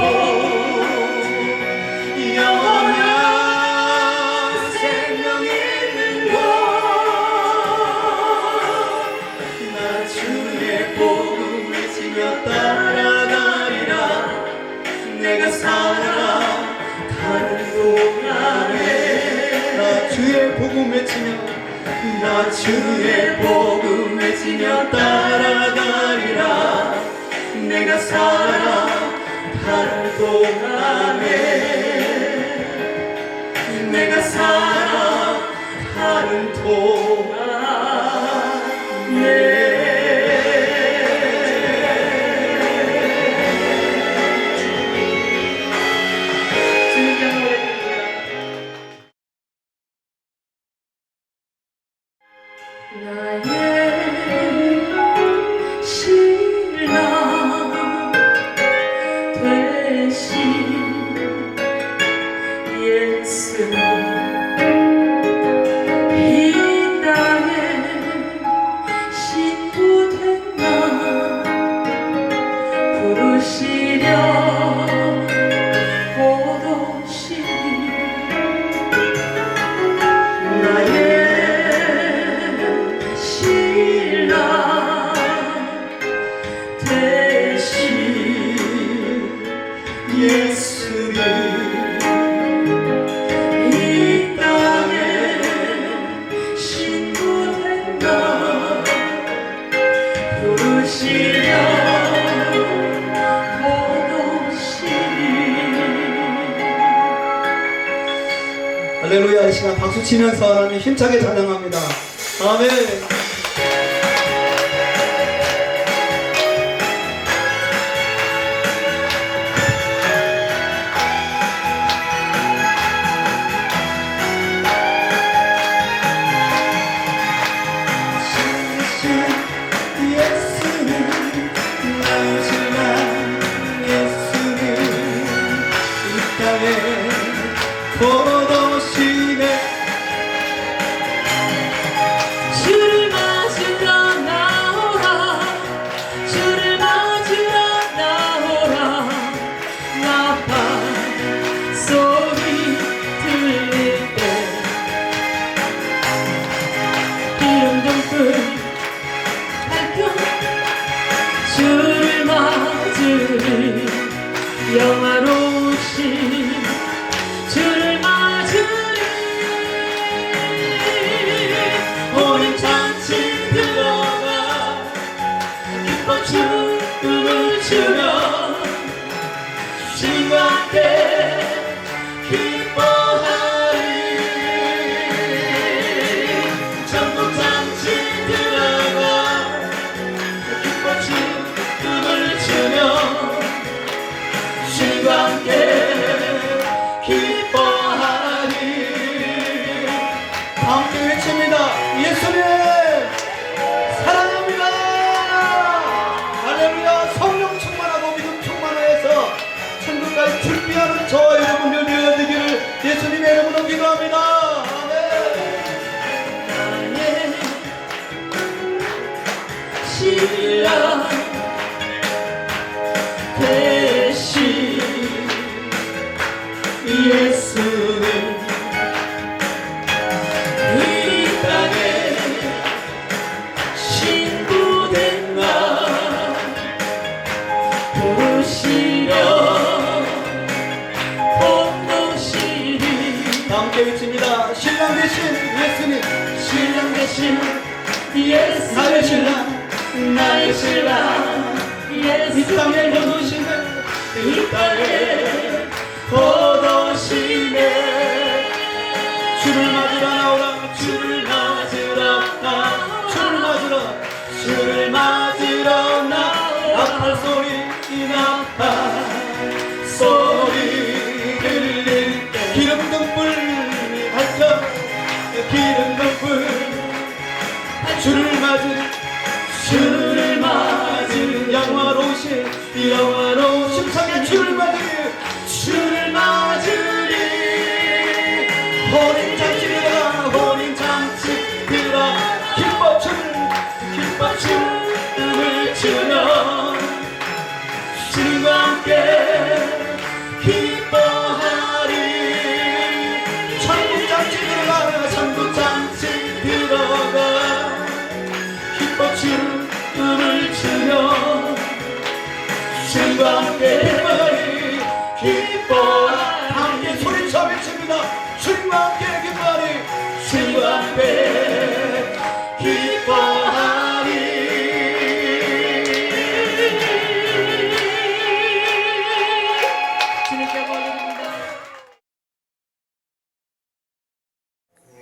영원한 생명 있는 곳 나 주의 복음 외치며 따라가리라 내가 살아가는 동안에 나 주의 복음 외치며 나 주의 복음 외치며 따라가리라 내가 살아가는 동안에 내가 살아가는 동안에 나의 신랑 되신 예수 이 땅에 신부된 나 부르시려 오도시니 나의 신랑 되신 예수님 이 땅에 신부된 나 부르시려 오도시니 할렐루야. 이 시간 박수 치면서 하나님 힘차게 찬양합니다. 아멘. 땅에 포도시네 주를 맞으러 나오라 주를 맞으러 나오라 나팔 소리 들릴 때 기름 등불 밝혀 주를 맞으리 영화로우신 주를 맞으리 오랜 잔치 들어가 기뻐 춤을 추며 주님과 함께 기뻐하리 전국 잔치 들어가 기뻐 춤을 추며 주님과 함께 기뻐하리 함께 외칩니다. 예수님 사랑합니다. 할렐루야. 성령 충만하고 믿음 충만하여서 천국까지 준비하는 저와 여러분들 되어지기를 예수님의 이름으로 기도합니다. 아멘. 나의 신랑 대신 예수님 이 땅에 신부된 나 부르시려 본노시리 함께 외칩니다. 신랑 대신 예수님 신랑 대신 예수 나의 신랑 나의 신랑 예수 이 땅에 거두시네 이 땅에 거두시네 주를 맞으러 나오라 주를 맞으러 나 주를 맞으러 주를 맞으러 나 나팔 소리 이 나팔 소리 들릴 때 기름 등불 밝혀 기름 등불 주를 맞은 영화로우신 상의 주를 맞으리 혼인 잔치 들어 기뻐 춤을 추며 주님과 함께 기뻐하리 천국 잔치 들어가 기뻐 춤을 추며 주님과 함께 기뻐하리 함께 소리쳐 외칩니다. 주님과 함께 기뻐하리 주님과 함께 기뻐하리 주님께 올립니다.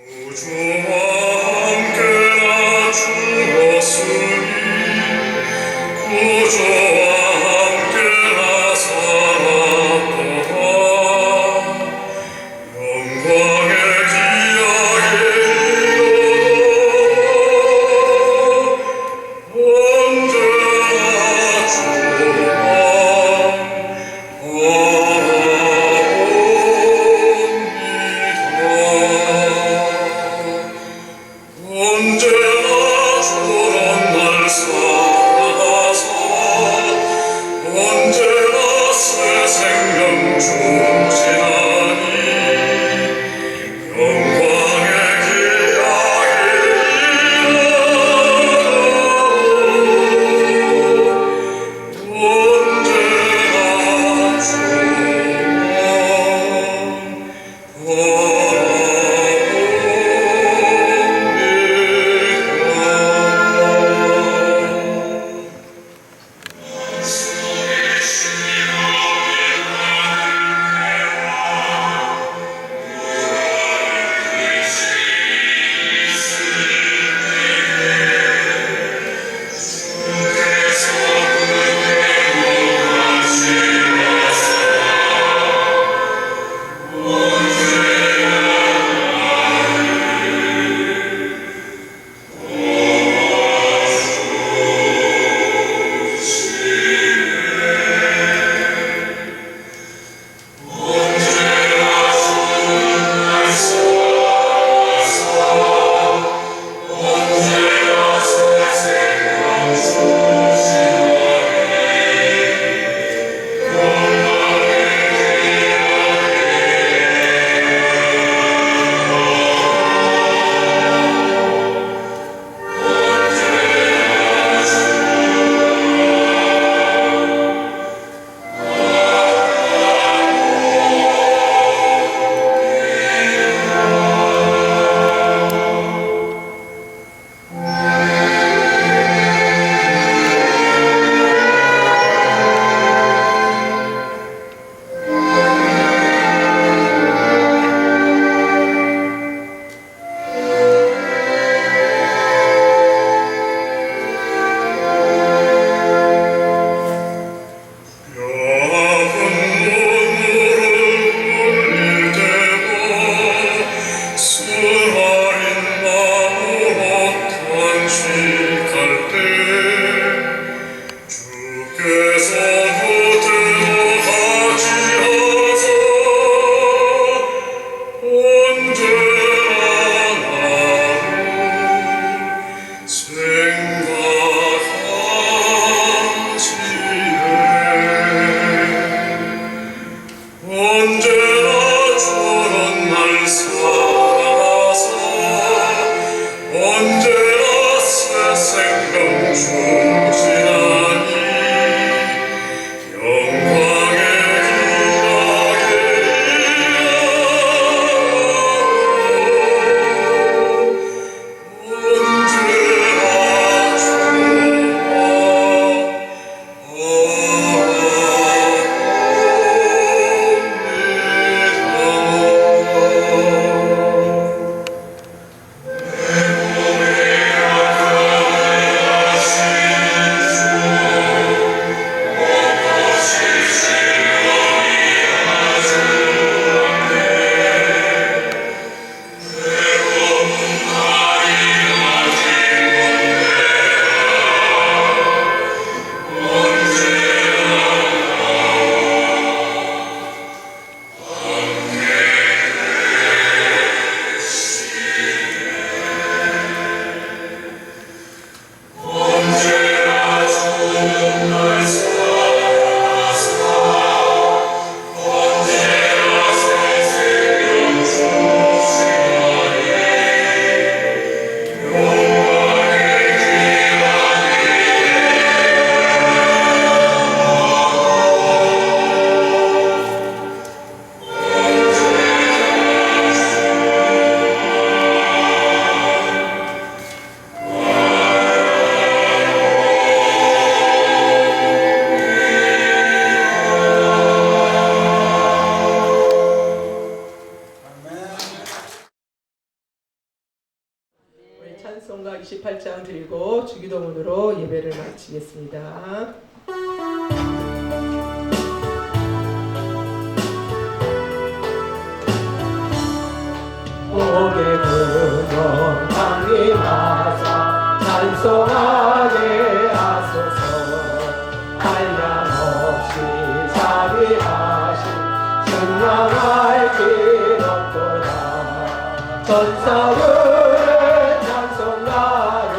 구주와 함께라 주었으니 구주와 함께라 살았도다 영광의 기약에 이르도록 언제나 주만 바라봅니다 언제나 주는 날 살아서 언제나 새 생명 주시나니 영광의 우리 찬송가 28장 드리고 주기도문으로 예배를 마치겠습니다. 옥의 근원 강림하사 찬송하게 하소서. 한량없이 자비하신 승량할 길 없도다. 전사들의 찬송가로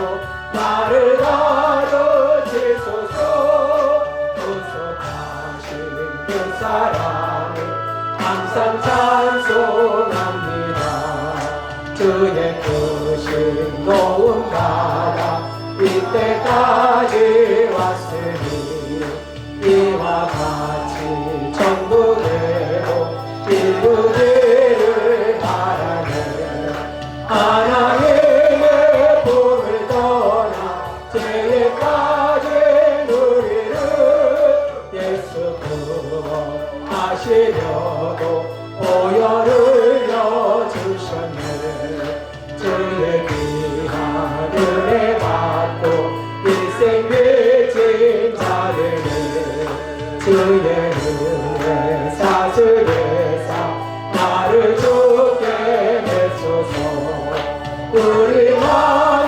나를 가르치소서. 구속하신 그 사랑을 항상 찬송합니다. 주의 크신 도움 받아 이때까지 왔으니 이와 같이 천국으로 이루기를 바라네. 하나님의 품을 떠나 죄까지 누리를 예수 구원하시려고 오열을 여주셨네. 주의 귀한 은혜 받고 일생 빌진 자들은 주의 은혜 사슬에서 나를 주게 해소서. 우리 마음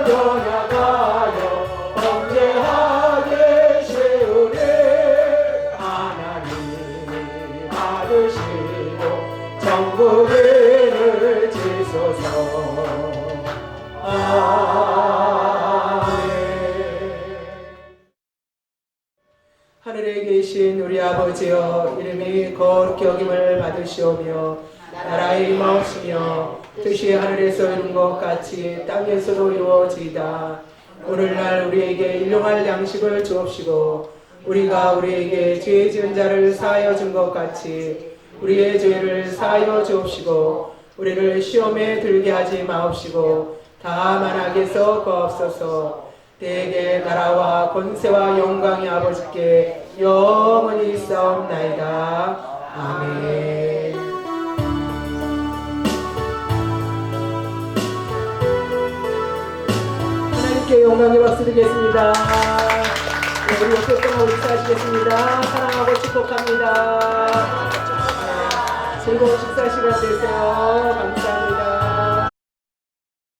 연약하여 범죄하기 쉬우니 하나님이 받으시고 정국을 지소서. 하늘에 계신 우리 아버지여, 이름이 거룩히 여김을 받으시오며 나라의 임하옵시며 뜻이 하늘에서 이룬 것 같이 땅에서도 이루어지이다. 오늘날 우리에게 일용할 양식을 주옵시고 우리가 우리에게 죄 지은 자를 사하여 준 것 같이 우리의 죄를 사하여 주옵시고 우리를 시험에 들게 하지 마옵시고 다만 악에서 구하옵소서. 대개 나라와 권세와 영광이 아버지께 영원히 있사옵나이다. 아멘. 하나님께 영광의 박수 드리겠습니다. 네, 우리 옆에 분하고 식사하시겠습니다. 사랑하고 축복합니다. 즐거운 식사 시간 되세요. 감사합니다.